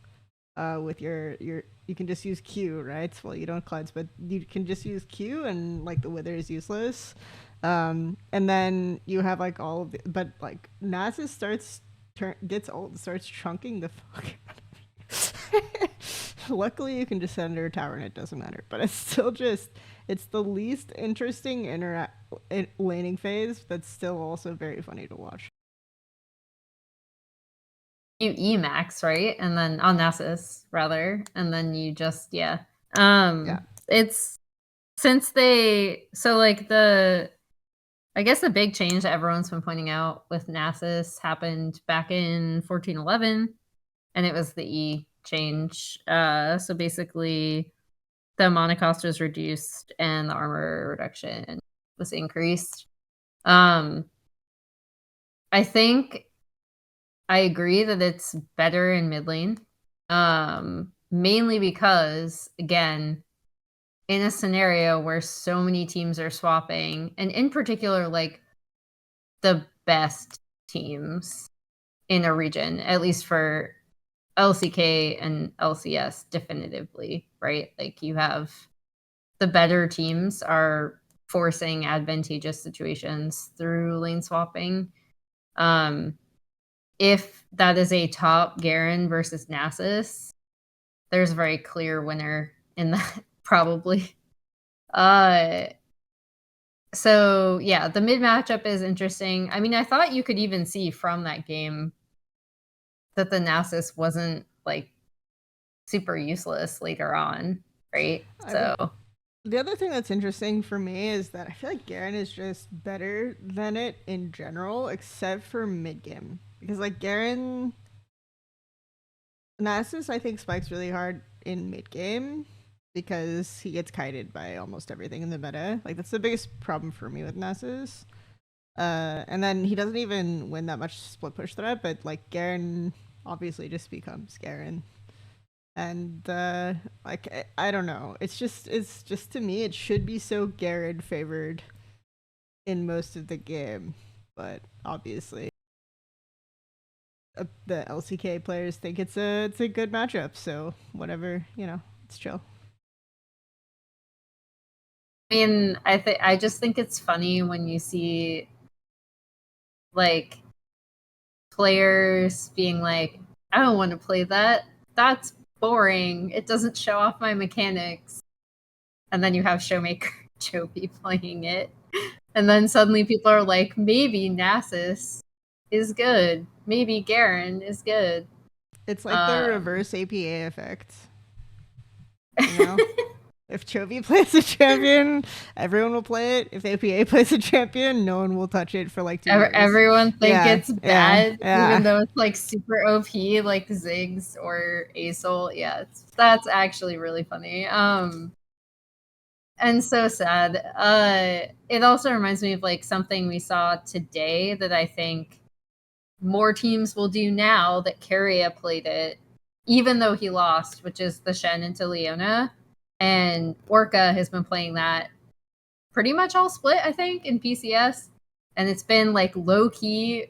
with your you can just use Q, right? Well, you don't cleanse, but you can just use Q, and like the wither is useless. And then you have like all of the, but like Nasus gets old, starts chunking the fuck out of you. Luckily, you can just send her a tower and it doesn't matter, but it's still just, It's the least interesting laning phase, that's still also very funny to watch. You Emax, right? And then on Nasus, rather. And then you just, yeah. It's since they, so like I guess the big change that everyone's been pointing out with Nasus happened back in 1411, and it was the E change. So basically, the mana cost was reduced and the armor reduction was increased. I think I agree that it's better in mid lane, mainly because, again, in a scenario where so many teams are swapping, and in particular, like the best teams in a region, at least for LCK and LCS definitively, right? Like you have the better teams are forcing advantageous situations through lane swapping. If that is a top Garen versus Nasus, there's a very clear winner in that, probably. So yeah, the mid matchup is interesting. I mean, I thought you could even see from that game that the Nasus wasn't like super useless later on, right? The other thing that's interesting for me is that I feel like Garen is just better than it in general, except for mid game. Because like Nasus I think spikes really hard in mid game because he gets kited by almost everything in the meta. Like that's the biggest problem for me with Nasus. And then he doesn't even win that much split push threat, but like Garen obviously just becomes Garen. And like I don't know. It's just to me it should be so Garen favored in most of the game, but obviously the LCK players think it's a good matchup. So whatever, it's chill. I mean, I just think it's funny when you see like players being like, I don't want to play that. That's boring. It doesn't show off my mechanics. And then you have Showmaker Joby playing it. And then suddenly people are like, maybe Nasus is good. Maybe Garen is good. It's like the reverse APA effect. You know? If Chovy plays a champion, everyone will play it. If APA plays a champion, no one will touch it for like 2 years. Everyone think it's bad, even though it's like super OP, like Ziggs or Acel. Yeah, that's actually really funny. And so sad. It also reminds me of like something we saw today that I think more teams will do now that Keria played it, even though he lost, which is the Shen into Leona. And Orca has been playing that pretty much all split, I think, in PCS. And it's been like low key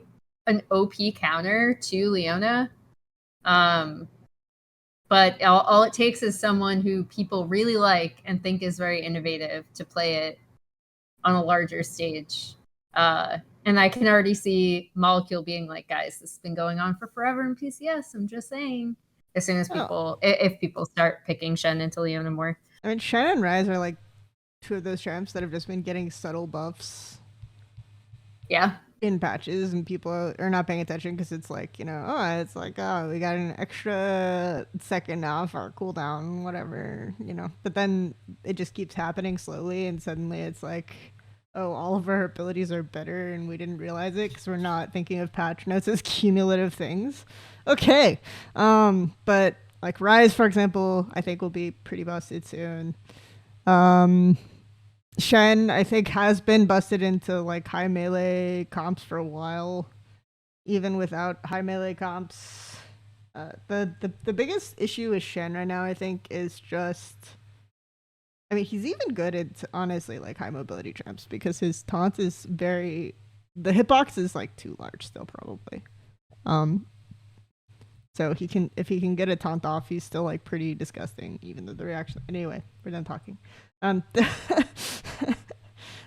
an OP counter to Leona. But all it takes is someone who people really like and think is very innovative to play it on a larger stage. And I can already see Molecule being like, guys, this has been going on for forever in PCS. I'm just saying. As soon as if people start picking Shen into Leona more. I mean, Shen and Ryze are like two of those champs that have just been getting subtle buffs. Yeah. In patches, and people are not paying attention because it's like, it's like, oh, we got an extra second off our cooldown, whatever, But then it just keeps happening slowly, and suddenly it's like, oh, all of our abilities are better, and we didn't realize it because we're not thinking of patch notes as cumulative things. Okay. But like Ryze, for example, I think will be pretty busted soon. Shen, I think, has been busted into like high melee comps for a while, even without high melee comps. The biggest issue with Shen right now, I think, is just, I mean, he's even good at honestly like high mobility champs because his taunt is the hitbox is like too large still probably. So if he can get a taunt off, he's still like pretty disgusting, even though the reaction. Anyway, we're done talking.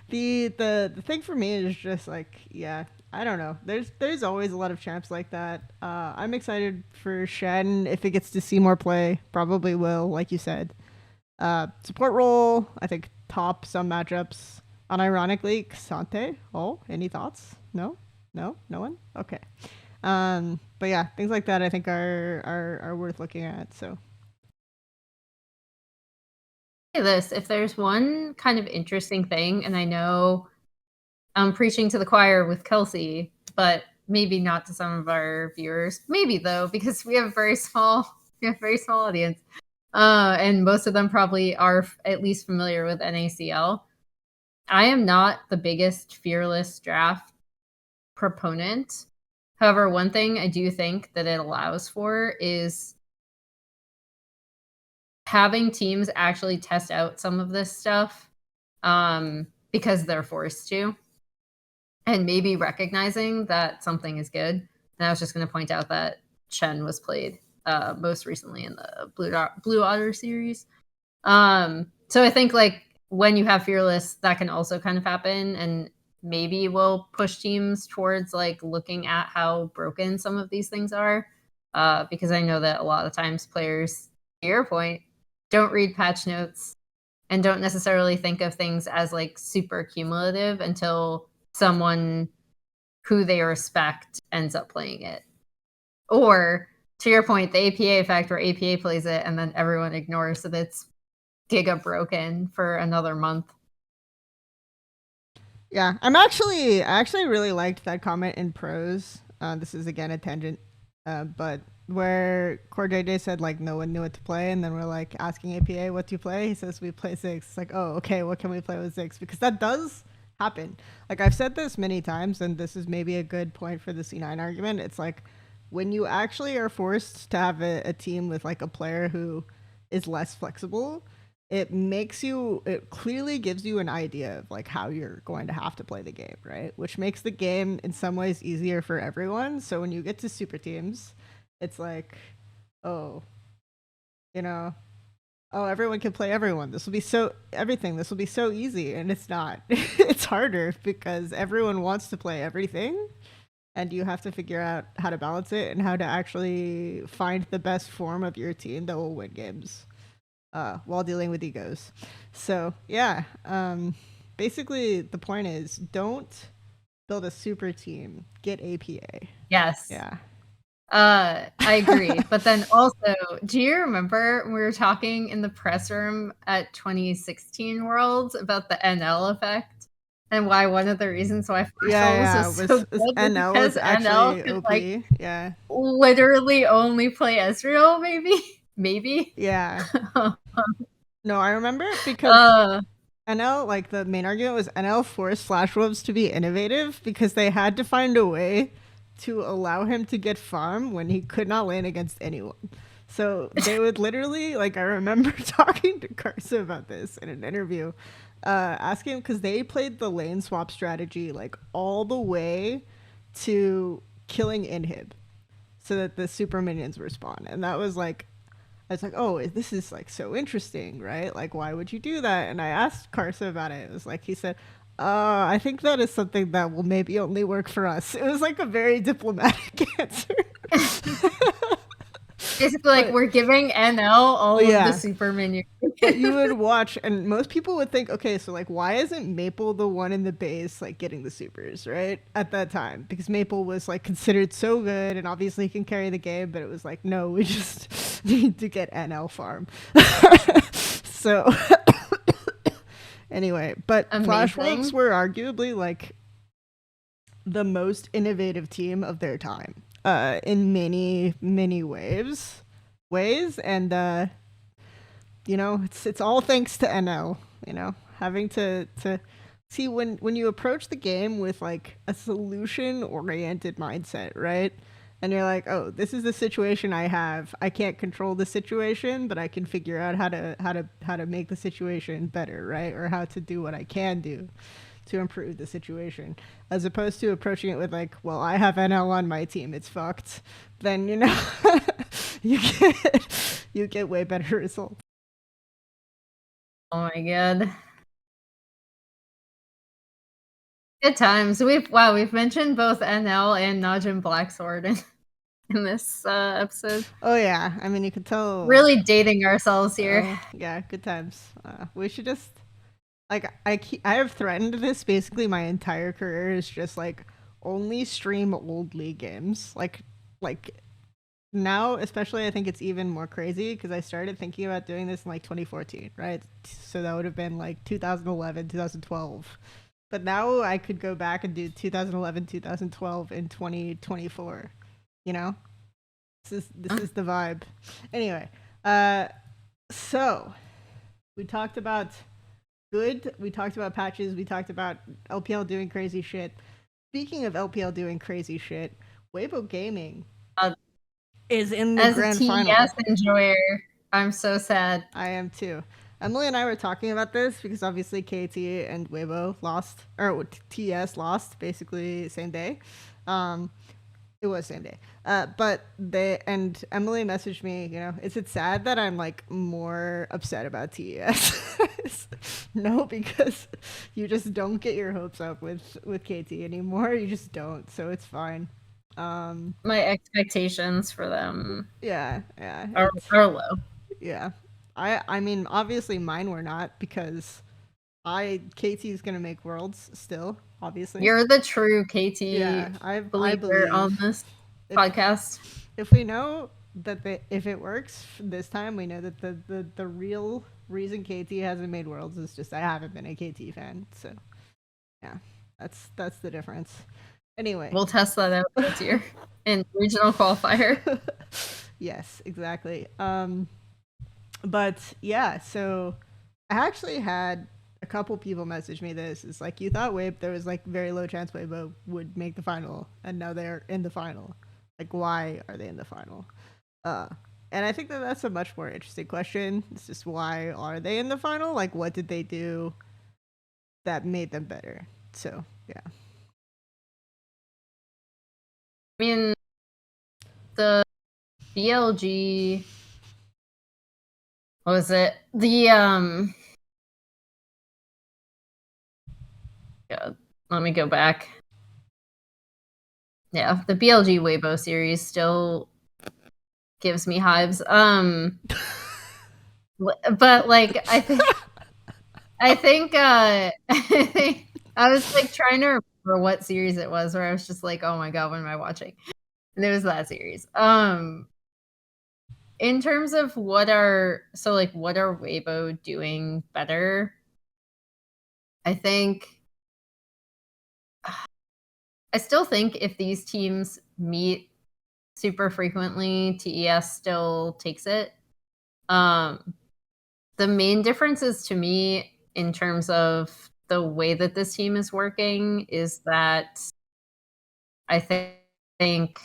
The thing for me is just like, yeah, I don't know. There's always a lot of champs like that. I'm excited for Shen if it gets to see more play. Probably will, like you said. Support role, I think top some matchups. Unironically, Xante. Oh, any thoughts? No one. Okay. But yeah, things like that I think are worth looking at. So this, if there's one kind of interesting thing, and I know I'm preaching to the choir with Kelsey, but maybe not to some of our viewers. Maybe though, because we have a very small audience, and most of them probably are at least familiar with NACL. I am not the biggest fearless draft proponent. However, one thing I do think that it allows for is having teams actually test out some of this stuff, because they're forced to, and maybe recognizing that something is good. And I was just going to point out that Chen was played most recently in the Blue Otter series. So I think like when you have fearless, that can also kind of happen, and maybe will push teams towards like looking at how broken some of these things are, because I know that a lot of times players, to your point, don't read patch notes and don't necessarily think of things as like super cumulative until someone who they respect ends up playing it. Or to your point, the APA effect, where APA plays it and then everyone ignores that it's giga broken for another month. Yeah, I actually really liked that comment in pros. This is again a tangent, but where Core JJ said like no one knew what to play, and then we're like asking APA what do you play. He says we play Ziggs. It's like, oh, okay, what can we play with Ziggs? Because that does happen. Like I've said this many times, and this is maybe a good point for the C9 argument. It's like when you actually are forced to have a team with like a player who is less flexible, it clearly gives you an idea of like how you're going to have to play the game, right? Which makes the game in some ways easier for everyone. So when you get to super teams, it's like, oh, everyone can play everyone. This will be so easy, and it's not. It's harder because everyone wants to play everything, and you have to figure out how to balance it and how to actually find the best form of your team that will win games. While dealing with egos. So yeah, basically the point is don't build a super team, get APA. Yes. Yeah. I agree. But then also, do you remember we were talking in the press room at 2016 Worlds about the NL effect? And why one of the reasons why Flash was so good NL because NL could OP. like literally only play Ezreal, maybe. Yeah. No, I remember because NL, like the main argument was NL forced Flash Wolves to be innovative because they had to find a way to allow him to get farm when he could not lane against anyone. So they would literally, like, I remember talking to Karsa about this in an interview, asking him because they played the lane swap strategy like all the way to killing inhib so that the super minions respawn. And that was like, I was like, oh, this is like so interesting, right? Like, why would you do that? And I asked Karsa about it. It was like, he said, I think that is something that will maybe only work for us. It was like a very diplomatic answer. Basically, like, we're giving NL all of the super minions. But you would watch, and most people would think, okay, so like, why isn't Maple the one in the base like getting the supers, right? At that time, because Maple was like considered so good, and obviously he can carry the game, but it was like, no, we just need to get NL farm. So anyway, but Flash Wolves were arguably like the most innovative team of their time, in many ways, and it's all thanks to NL. Having to see when you approach the game with like a solution oriented mindset, right? And you're like, oh, this is the situation I have. I can't control the situation, but I can figure out how to make the situation better, right? Or how to do what I can do to improve the situation, as opposed to approaching it with like, well, I have NL on my team, it's fucked. Then you get way better results. Oh my god. Good times. We've mentioned both NL and Najim Blacksword in this episode. Oh yeah, I mean, you could tell. Really dating ourselves here. Yeah, good times. We should just like I have threatened this basically my entire career is just like only stream old League games. Like now, especially, I think it's even more crazy because I started thinking about doing this in like 2014, right? So that would have been like 2011, 2012. But now I could go back and do 2011, 2012 in 2024. You know, this is the vibe. Anyway, uh, so we talked about good. We talked about patches. We talked about LPL doing crazy shit. Speaking of LPL doing crazy shit, Weibo Gaming Uh, is in the as a grand TES final. enjoyer, I'm so sad. I am too. Emily and I were talking about this because obviously KT and Weibo lost, or TS lost basically same day. Um, it was same day. But they and Emily messaged me. You know, is it sad that I'm like more upset about TES? No, because you just don't get your hopes up with KT anymore. You just don't. So it's fine. My expectations for them Yeah, yeah, are low. yeah. I mean, obviously mine were not because KT's gonna make worlds still. Obviously, You're the true KT yeah. I believer on believe this if podcast. if we know that if it works this time, we know that the real reason KT hasn't made worlds is just I haven't been a KT fan. So yeah, that's the difference. Anyway, We'll test that out this year in regional qualifier. yes, exactly. But yeah, so I actually had a couple people message me this. It's like you thought there was like very low chance Weibo would make the final, and now they're in the final. Like, why are they in the final? Uh, and I think that that's a much more interesting question. It's just why are they in the final? Like, what did they do that made them better? So yeah. I mean, the BLG, what was it? Yeah, let me go back. Yeah, the BLG Weibo series still gives me hives. But like I think I was like trying to remember what series it was where I was just like, oh my god, what am I watching? And it was that series. In terms of what are Weibo doing better? I think I still think if these teams meet super frequently, TES still takes it. The main differences to me in terms of the way that this team is working is that I think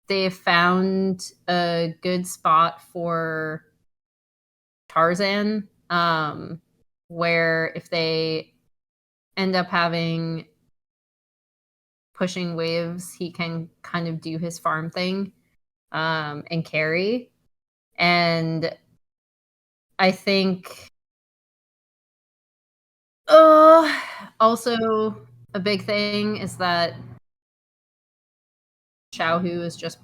they found a good spot for Tarzan, where if they end up having pushing waves, he can kind of do his farm thing and carry. And I think also a big thing is that Xiaohu is just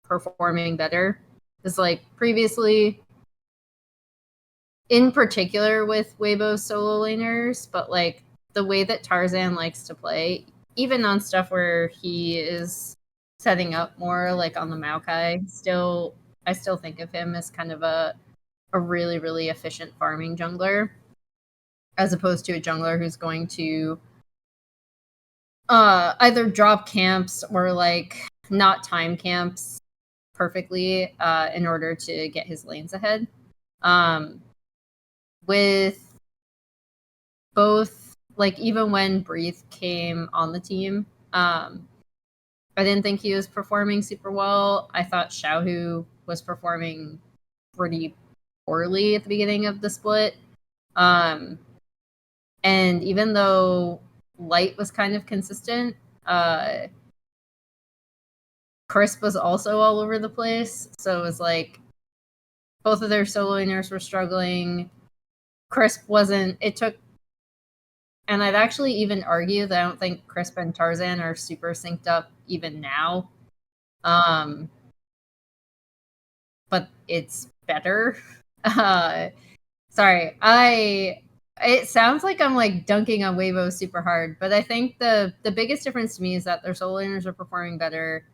performing better. Because like previously, in particular with Weibo solo laners, but like the way that Tarzan likes to play, even on stuff where he is setting up more like on the Maokai, I still think of him as kind of a really, really efficient farming jungler, as opposed to a jungler who's going to either drop camps or like not time camps perfectly in order to get his lanes ahead. With both, like even when Breathe came on the team, I didn't think he was performing super well. I thought Xiaohu was performing pretty poorly at the beginning of the split. And even though Light was kind of consistent, Crisp was also all over the place. So it was like both of their solo laners were struggling. Crisp wasn't, it took, and I'd actually even argue that I don't think Crisp and Tarzan are super synced up even now. But it's better. Sorry, It sounds like I'm like dunking on Weibo super hard, but I think the biggest difference to me is that their solo laners are performing better,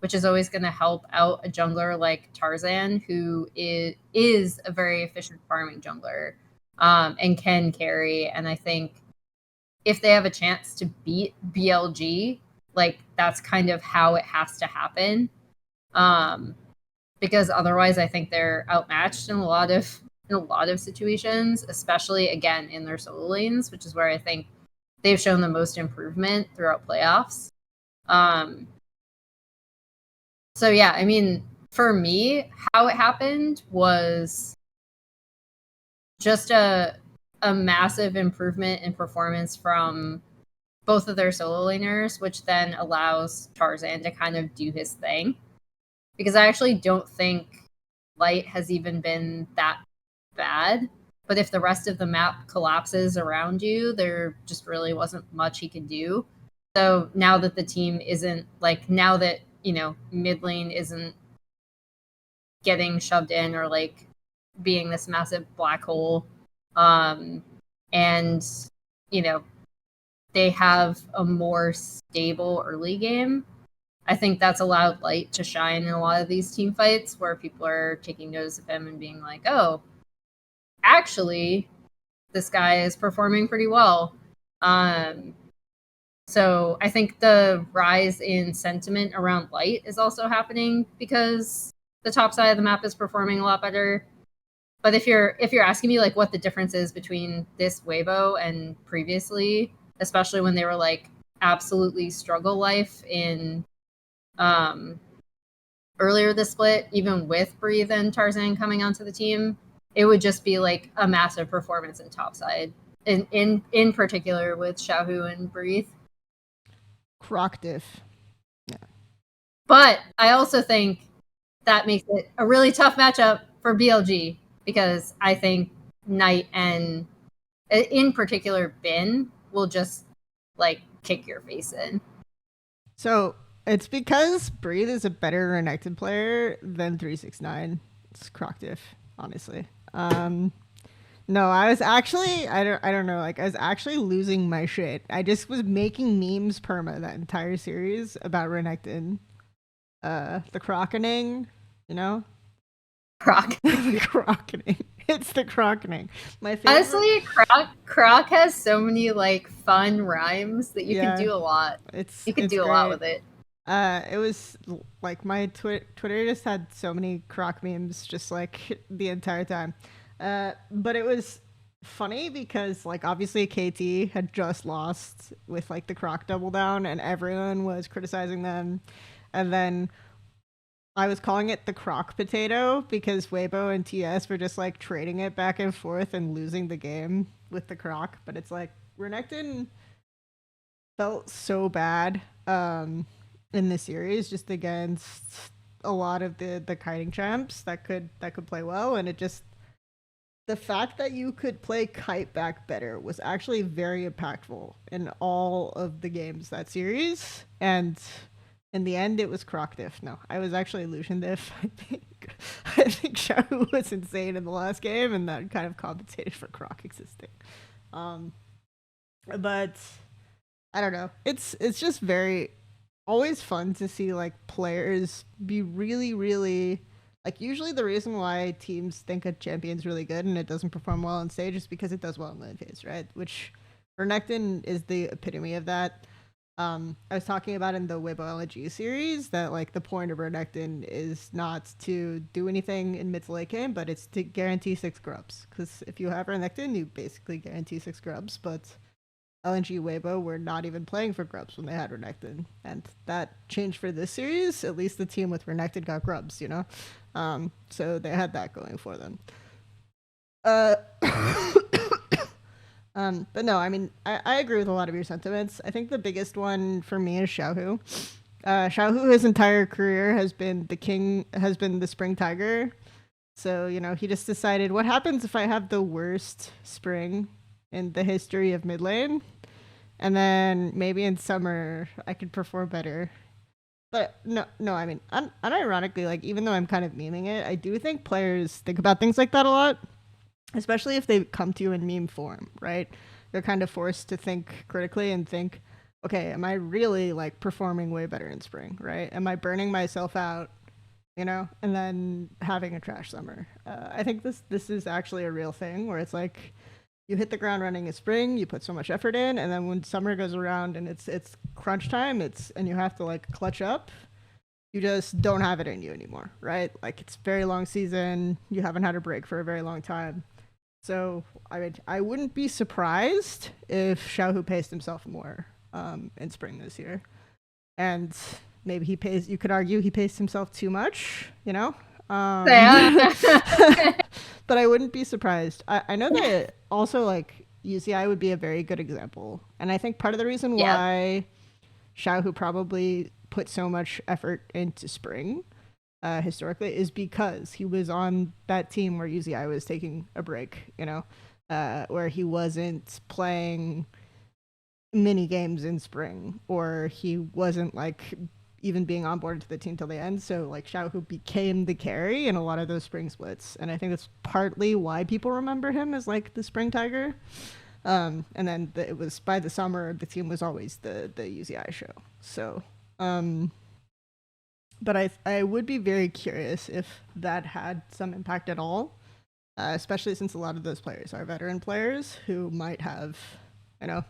which is always going to help out a jungler like Tarzan, who is a very efficient farming jungler, and can carry. And I think if they have a chance to beat BLG, like that's kind of how it has to happen, because otherwise I think they're outmatched in a lot of situations, especially again in their solo lanes, which is where I think they've shown the most improvement throughout playoffs. So yeah, I mean, for me, how it happened was just a massive improvement in performance from both of their solo laners, which then allows Tarzan to kind of do his thing. Because I actually don't think Light has even been that bad. But if the rest of the map collapses around you, there just really wasn't much he could do. So now that the team isn't like, now that, mid lane isn't getting shoved in or like being this massive black hole, and, they have a more stable early game, I think that's allowed Light to shine in a lot of these team fights where people are taking notice of him and being like, oh, actually, this guy is performing pretty well. So I think the rise in sentiment around Light is also happening because the top side of the map is performing a lot better. But if you're asking me like what the difference is between this Weibo and previously, especially when they were like absolutely struggle life in earlier this split, even with Breathe and Tarzan coming onto the team, it would just be like a massive performance in topside. In particular with Xiaohu and Breathe. Croc Diff. Yeah. But I also think that makes it a really tough matchup for BLG because I think Knight and in particular Bin will just like kick your face in. So it's because Breathe is a better Renekton player than 369. It's Croc Diff, honestly. No, I was actually I don't know, like I was actually losing my shit. I just was making memes perma that entire series about Renekton. The crockening, Croc. The crockening. It's the crockening. My favorite. Honestly, Croc has so many like fun rhymes that you can do a lot. You can do a lot with it. It was like my Twitter just had so many Croc memes just like the entire time. But it was funny because like obviously KT had just lost with like the Croc double down and everyone was criticizing them. And then I was calling it the Croc potato because Weibo and TS were just like trading it back and forth and losing the game with the Croc. But it's like Renekton felt so bad in the series just against a lot of the kiting champs that could play well, and it just the fact that you could play kite back better was actually very impactful in all of the games that series. And in the end, it was Croc Diff. No, I was actually Lucian Diff. I think Xiao was insane in the last game, and that kind of compensated for Croc existing. But I don't know. It's just very always fun to see like players be really, really. Like, usually the reason why teams think a champion's really good and it doesn't perform well on stage is because it does well in lane phase, right? Which Renekton is the epitome of that. I was talking about in the Weibo LG series that, like, the point of Renekton is not to do anything in mid to late game, but it's to guarantee 6 grubs. Because if you have Renekton, you basically guarantee 6 grubs, but LNG Weibo were not even playing for grubs when they had Renekton. And that changed for this series. At least the team with Renekton got grubs, so they had that going for them. But no, I mean, I agree with a lot of your sentiments. I think the biggest one for me is Xiaohu. Xiaohu, his entire career has been the Spring Tiger. So, he just decided, what happens if I have the worst spring in the history of mid lane? And then maybe in summer I could perform better. But no, I mean, unironically, like, even though I'm kind of memeing it, I do think players think about things like that a lot. especially if they come to you in meme form, right? You're kind of forced to think critically and think, okay, am I really like performing way better in spring, right? Am I burning myself out, you know, and then having a trash summer? I think this is actually a real thing where it's like you hit the ground running in spring, you put so much effort in, and then when summer goes around and it's crunch time, and you have to like clutch up, you just don't have it in you anymore, right? Like it's a very long season, you haven't had a break for a very long time. So I wouldn't be surprised if Xiaohu paced himself more in spring this year, and maybe he pays. You could argue he paced himself too much, you know. Yeah. But I wouldn't be surprised. I know that also like UCI would be a very good example, and I think part of the reason Yeah. why Xiaohu probably put so much effort into spring historically is because he was on that team where UCI was taking a break, you know, where he wasn't playing mini games in spring, or he wasn't like even being onboarded to the team till the end. So like Xiaohu became the carry in a lot of those spring splits, and I think that's partly why people remember him as like the spring tiger. And then it was by the summer the team was always the UCI show. So, but I would be very curious if that had some impact at all, especially since a lot of those players are veteran players who might have, you know,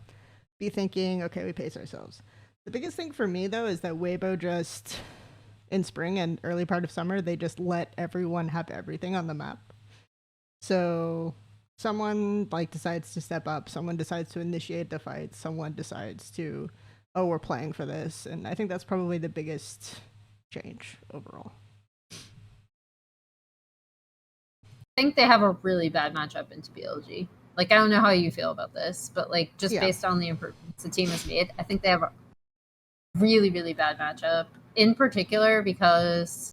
be thinking, okay, we pace ourselves. The biggest thing for me though is that Weibo just in spring and early part of summer they just let everyone have everything on the map. So someone like decides to step up, someone decides to initiate the fight, someone decides to, oh, we're playing for this, and I think that's probably the biggest change overall. I think they have a really bad matchup into BLG. Like, I don't know how you feel about this, but like just based on the improvements the team has made, I think they have a really, really bad matchup. In particular, because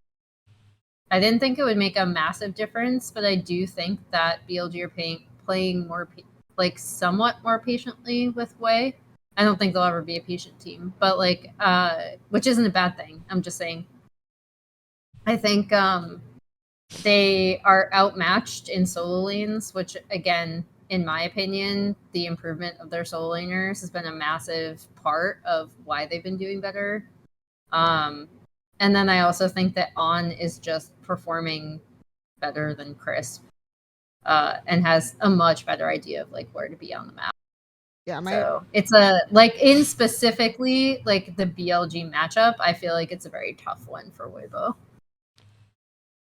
I didn't think it would make a massive difference, but I do think that BLG are playing more, like somewhat more patiently with Wei. I don't think they'll ever be a patient team, but like, which isn't a bad thing. I'm just saying. I think they are outmatched in solo lanes, which again, in my opinion, the improvement of their solo laners has been a massive part of why they've been doing better. And then I also think that On is just performing better than Crisp, and has a much better idea of like where to be on the map. Yeah, so it's a like in specifically like the BLG matchup, I feel like it's a very tough one for Weibo.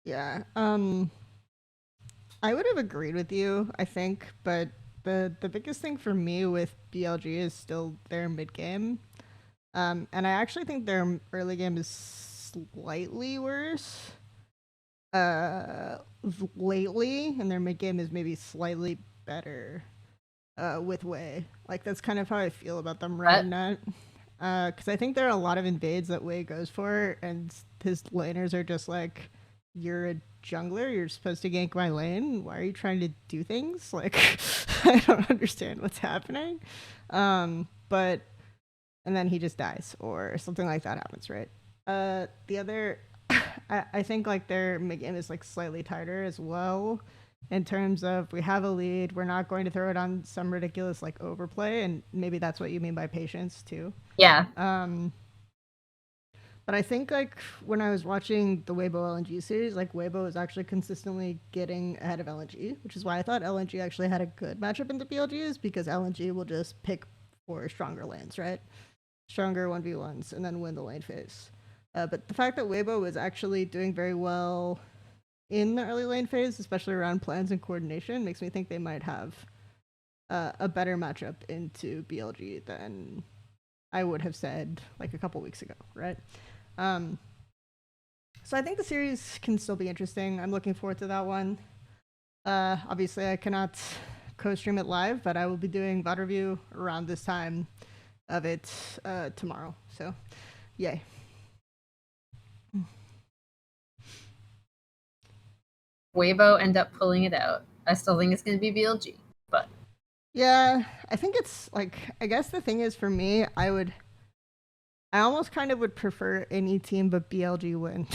Yeah. I would have agreed with you, I think, but the biggest thing for me with BLG is still their mid game. And I actually think their early game is slightly worse lately, and their mid game is maybe slightly better with Wei. Like that's kind of how I feel about them right now. Because I think there are a lot of invades that Wei goes for, and his laners are just like, you're a jungler, you're supposed to gank my lane, why are you trying to do things? Like, I don't understand what's happening. But, and then he just dies, or something like that happens, right? The other, I think like their mid game is like slightly tighter as well, in terms of we have a lead, we're not going to throw it on some ridiculous like overplay, and maybe that's what you mean by patience too. Yeah. But I think like when I was watching the Weibo LNG series, like Weibo is actually consistently getting ahead of LNG, which is why I thought LNG actually had a good matchup in the BLGs, because LNG will just pick for stronger lanes, right? Stronger 1v1s and then win the lane phase. But the fact that Weibo was actually doing very well in the early lane phase, especially around plans and coordination, makes me think they might have a better matchup into BLG than I would have said like a couple weeks ago, right? So I think the series can still be interesting. I'm looking forward to that one. Obviously, I cannot co-stream it live, but I will be doing VOD review around this time of it tomorrow. So, yay. Weibo end up pulling it out. I still think it's going to be BLG, but yeah, I think it's like, I guess the thing is for me, I almost kind of would prefer any team but BLG win.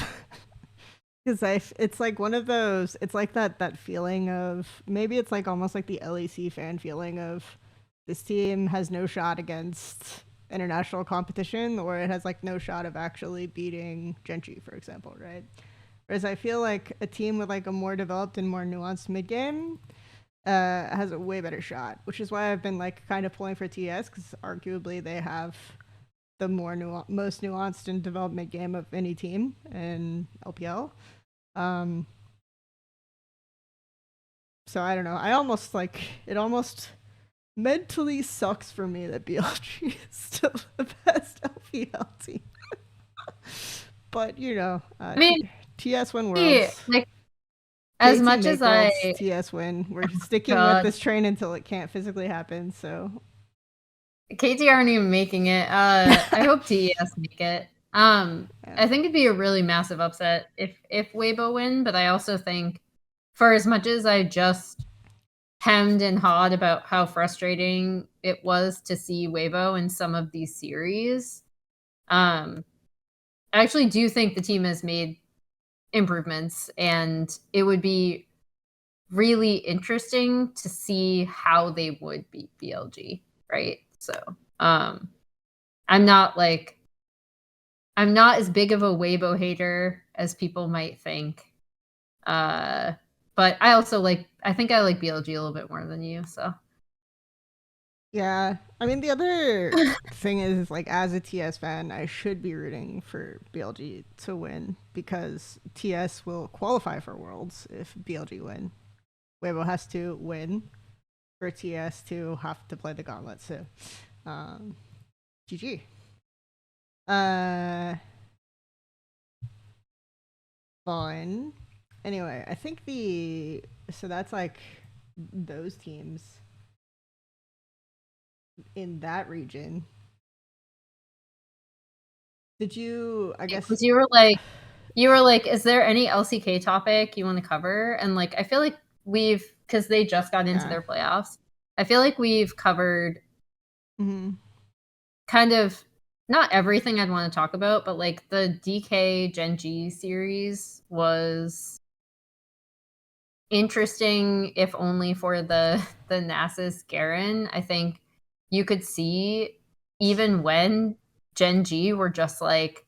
Because it's like one of those. It's like that feeling of, maybe it's like almost like the LEC fan feeling of, this team has no shot against international competition, or it has like no shot of actually beating Genji, for example, right? Whereas I feel like a team with like a more developed and more nuanced mid game has a way better shot, which is why I've been like kind of pulling for TS, because arguably they have the most nuanced and developed mid game of any team in LPL. So I don't know. I almost like it. Almost mentally sucks for me that BLG is still the best LPL team. But you know, I mean, TS win worlds. like as KT much as make worlds. TS win. We're sticking with this train until it can't physically happen. So KT aren't even making it. I hope TES make it. Yeah. I think it'd be a really massive upset if Weibo win, but I also think, for as much as I just hemmed and hawed about how frustrating it was to see Weibo in some of these series, I actually do think the team has made improvements, and it would be really interesting to see how they would beat BLG, right? So I'm not as big of a Weibo hater as people might think. But I also I think I like BLG a little bit more than you, so. Yeah. I mean, the other thing is, like, as a TS fan, I should be rooting for BLG to win, because TS will qualify for Worlds if BLG win. Weibo has to win for TS to have to play the gauntlet, so GG. Fun. Anyway, I think so that's like those teams in that region. Did you, I guess, because you were like, is there any LCK topic you want to cover? And like, I feel like because they just got into their playoffs, I feel like we've covered kind of not everything I'd want to talk about, but like the DK Gen G series was interesting, if only for the Nasus Garen. I think you could see, even when Gen G were just like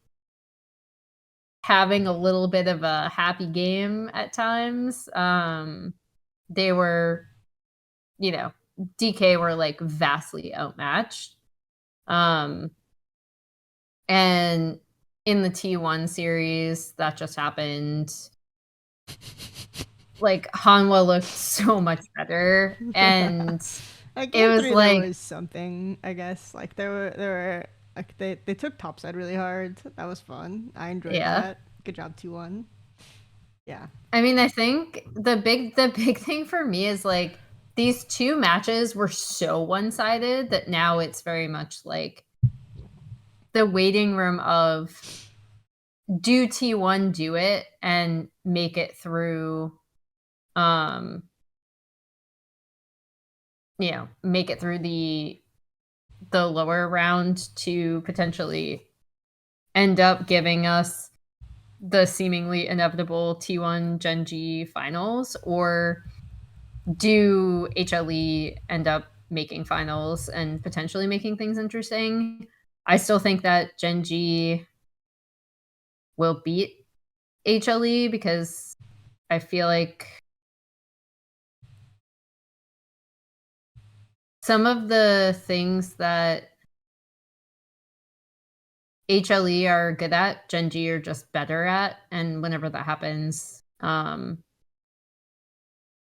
having a little bit of a happy game at times, they were, DK were like vastly outmatched. And in the T1 series that just happened, like Hanwha looked so much better, and it was like, there was something, I guess. Like there were like they took topside really hard. That was fun. I enjoyed that. Good job, T1. Yeah. I mean, I think the big thing for me is like these two matches were so one-sided that now it's very much like the waiting room of, do T1 do it and make it through, make it through the lower round to potentially end up giving us the seemingly inevitable T1 Gen G finals, or do HLE end up making finals and potentially making things interesting? I still think that Gen G will beat HLE, because I feel like some of the things that HLE are good at, Gen G are just better at, and whenever that happens,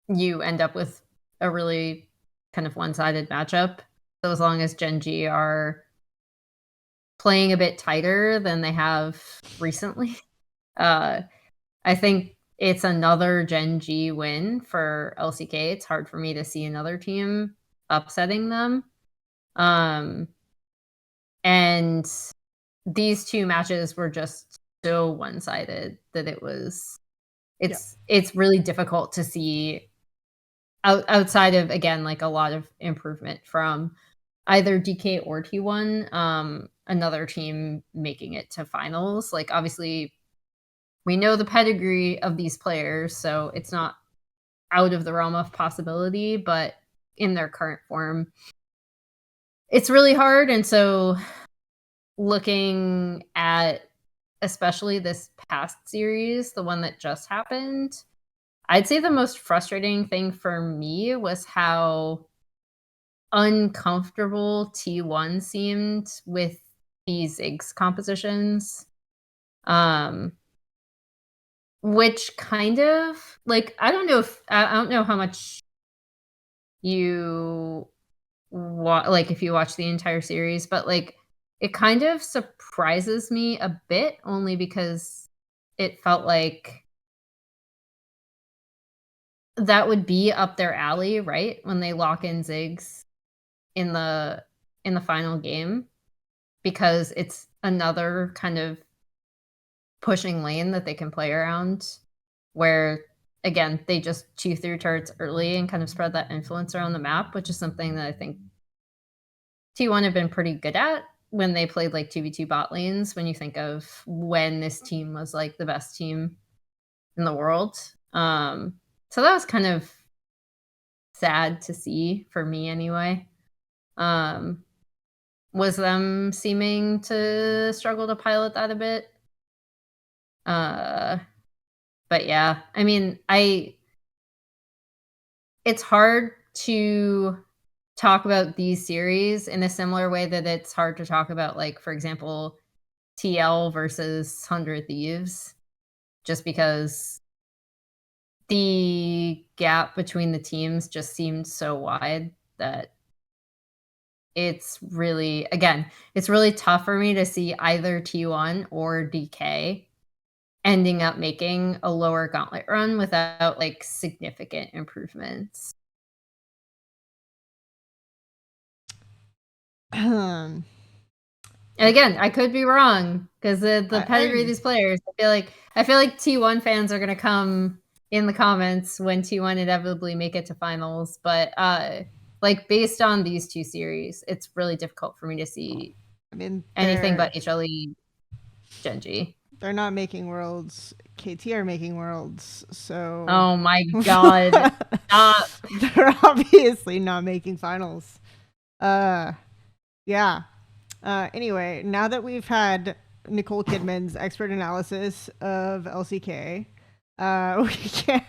you end up with a really kind of one-sided matchup. So as long as Gen G are playing a bit tighter than they have recently, I think it's another Gen G win for LCK. It's hard for me to see another team upsetting them. And these two matches were just so one-sided that it's really difficult to see outside of, again, like a lot of improvement from either DK or T1, another team making it to finals. Like obviously we know the pedigree of these players, so it's not out of the realm of possibility, but in their current form, it's really hard. And so looking at especially this past series, the one that just happened, I'd say the most frustrating thing for me was how uncomfortable T1 seemed with these Ziggs compositions. Which kind of like I don't know how much you like if you watch the entire series, but like it kind of surprises me a bit only because it felt like that would be up their alley, right? When they lock in Ziggs in the final game, because it's another kind of pushing lane that they can play around, where again they just chew through turrets early and kind of spread that influence around the map, which is something that I think T1 have been pretty good at when they played like 2v2 bot lanes, when you think of when this team was like the best team in the world. So that was kind of sad to see for me anyway. Was them seeming to struggle to pilot that a bit. But yeah, I mean, it's hard to talk about these series in a similar way that it's hard to talk about, like, for example, TL versus 100 Thieves, just because the gap between the teams just seemed so wide that it's really tough for me to see either T1 or DK ending up making a lower gauntlet run without like significant improvements. And again, I could be wrong because the pedigree of these players. I feel like T1 fans are gonna come in the comments when T1 inevitably make it to finals. But like based on these two series, it's really difficult for me to see anything but HLE Genji. They're not making worlds. KT are making worlds, so... Oh my god. Stop. They're obviously not making finals. Yeah. Anyway, now that we've had Nicole Kidman's expert analysis of LCK, we can...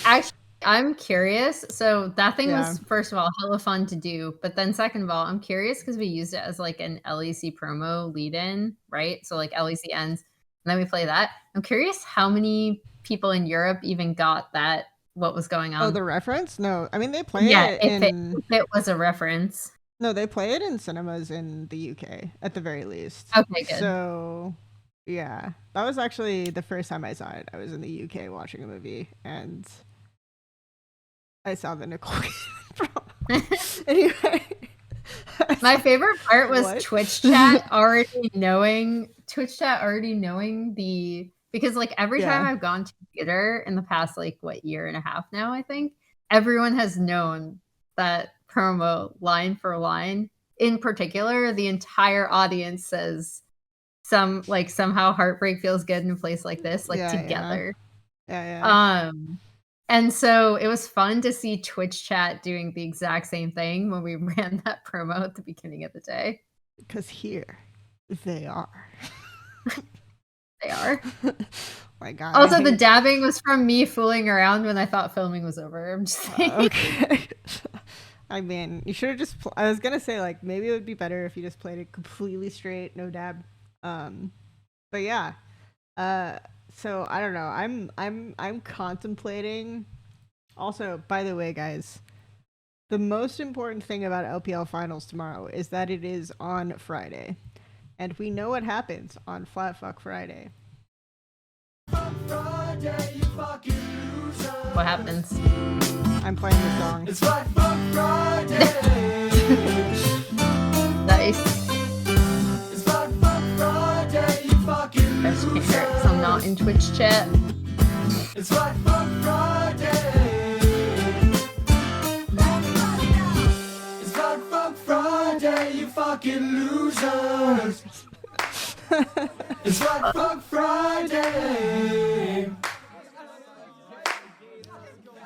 Actually, I'm curious. So that thing was, first of all, hella fun to do. But then second of all, I'm curious because we used it as like an LEC promo lead-in, right? So like LEC ends, and then we play that. I'm curious how many people in Europe even got that, what was going on. Oh, the reference? No. I mean, they play it in... if it was a reference. No, they play it in cinemas in the UK, at the very least. Okay, good. So, yeah. That was actually the first time I saw it. I was in the UK watching a movie, and... I saw the Nicole promo. Anyway. My favorite part was Twitch chat already knowing the, because like every time I've gone to theater in the past like year and a half now, I think everyone has known that promo line for line. In particular, the entire audience says somehow heartbreak feels good in a place like this, together. Yeah. And so it was fun to see Twitch chat doing the exact same thing when we ran that promo at the beginning of the day. Because here they are. They are. My God. Also, the dabbing was from me fooling around when I thought filming was over. I'm just saying. Okay. I mean, you should have just... I was going to say, like, maybe it would be better if you just played it completely straight, no dab. But yeah. So I don't know. I'm contemplating. Also, by the way, guys, the most important thing about LPL finals tomorrow is that it is on Friday, and we know what happens on Flat Fuck Friday. What happens? I'm playing the song. It's Flat Fuck Friday. Nice. It's Flat Fuck Friday. You fucking Best can't hear it, so I'm not in Twitch chat. It's Flat Fuck Friday. It's Flat Fuck Friday. You fucking losers. It's What Fuck Friday.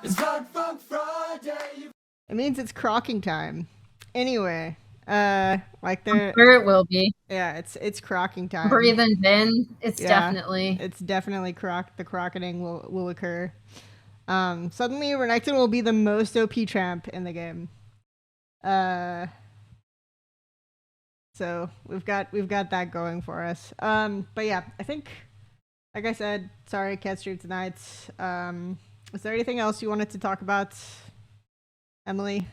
It's What Fuck Friday. It means it's crocking time. Anyway, like they're Sure it will be. yeah, it's crocking time. Breathe and Vin. It's Yeah. definitely. It's definitely the crocketing will occur. Suddenly Renekton will be the most OP champ in the game. So we've got that going for us. But yeah, I think, like I said, sorry, can't stream tonight. Is there anything else you wanted to talk about, Emily,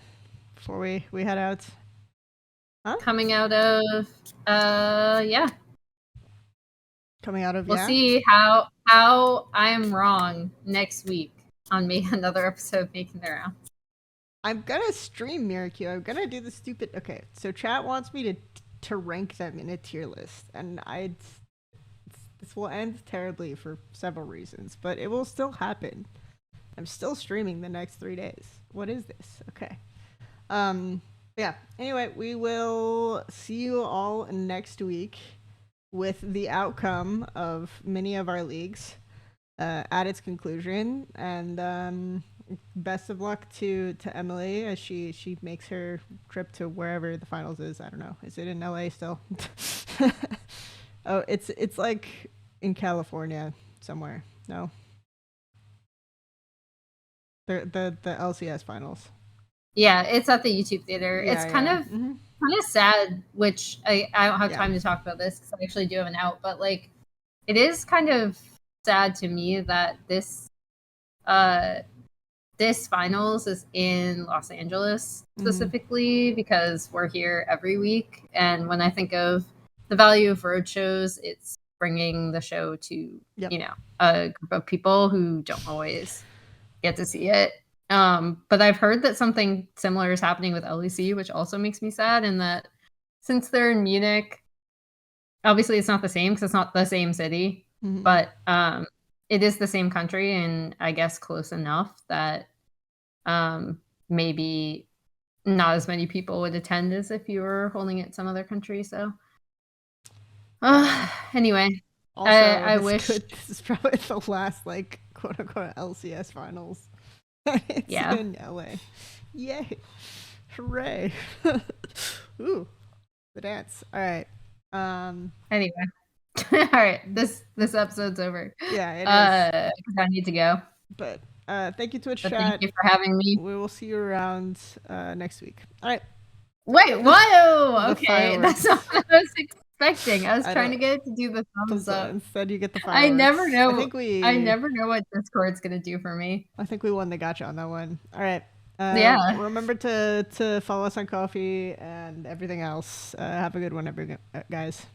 before we head out? Huh? Coming out of yeah. Coming out of We'll yeah? see how I'm wrong next week on another episode making their rounds. I'm gonna stream Miracle. I'm gonna do the stupid. Okay, so chat wants me to rank them in a tier list, and this will end terribly for several reasons, but it will still happen. I'm still streaming the next 3 days. What is this? Okay. Yeah. Anyway, we will see you all next week with the outcome of many of our leagues at its conclusion, and best of luck to Emily as she makes her trip to wherever the finals is. I don't know. Is it in LA still? Oh, it's like in California somewhere. No. The LCS finals. Yeah, it's at the YouTube theater. Yeah, it's kind yeah. of Mhm. kind of sad, which I don't have Yeah. time to talk about this because I actually do have an out, but like it is kind of sad to me that this finals is in Los Angeles specifically because we're here every week, and when I think of the value of road shows, it's bringing the show to Yep. a group of people who don't always get to see it. But I've heard that something similar is happening with LEC, which also makes me sad, in that since they're in Munich, obviously it's not the same because it's not the same city, Mhm. but it is the same country, and I guess close enough that maybe not as many people would attend as if you were holding it in some other country. So anyway, Also, I this wish this is probably the last like quote unquote LCS finals. It's Yeah. in LA. Yay! Hooray! Ooh, the dance. All right. anyway. All right, this episode's over. Yeah, it is. Because I need to go. But thank you, Twitch But chat. thank you for having me. We will see you around next week. All right. Wait, whoa! The Okay, fireworks. that's not what I was expecting. I was I trying to don't- get it to do the thumbs So up. instead, you get the I fireworks. never know. I I never know what Discord's gonna do for me. I think we won the gacha on that one. All right. Yeah. Remember to follow us on Coffee and everything else. Have a good one, guys.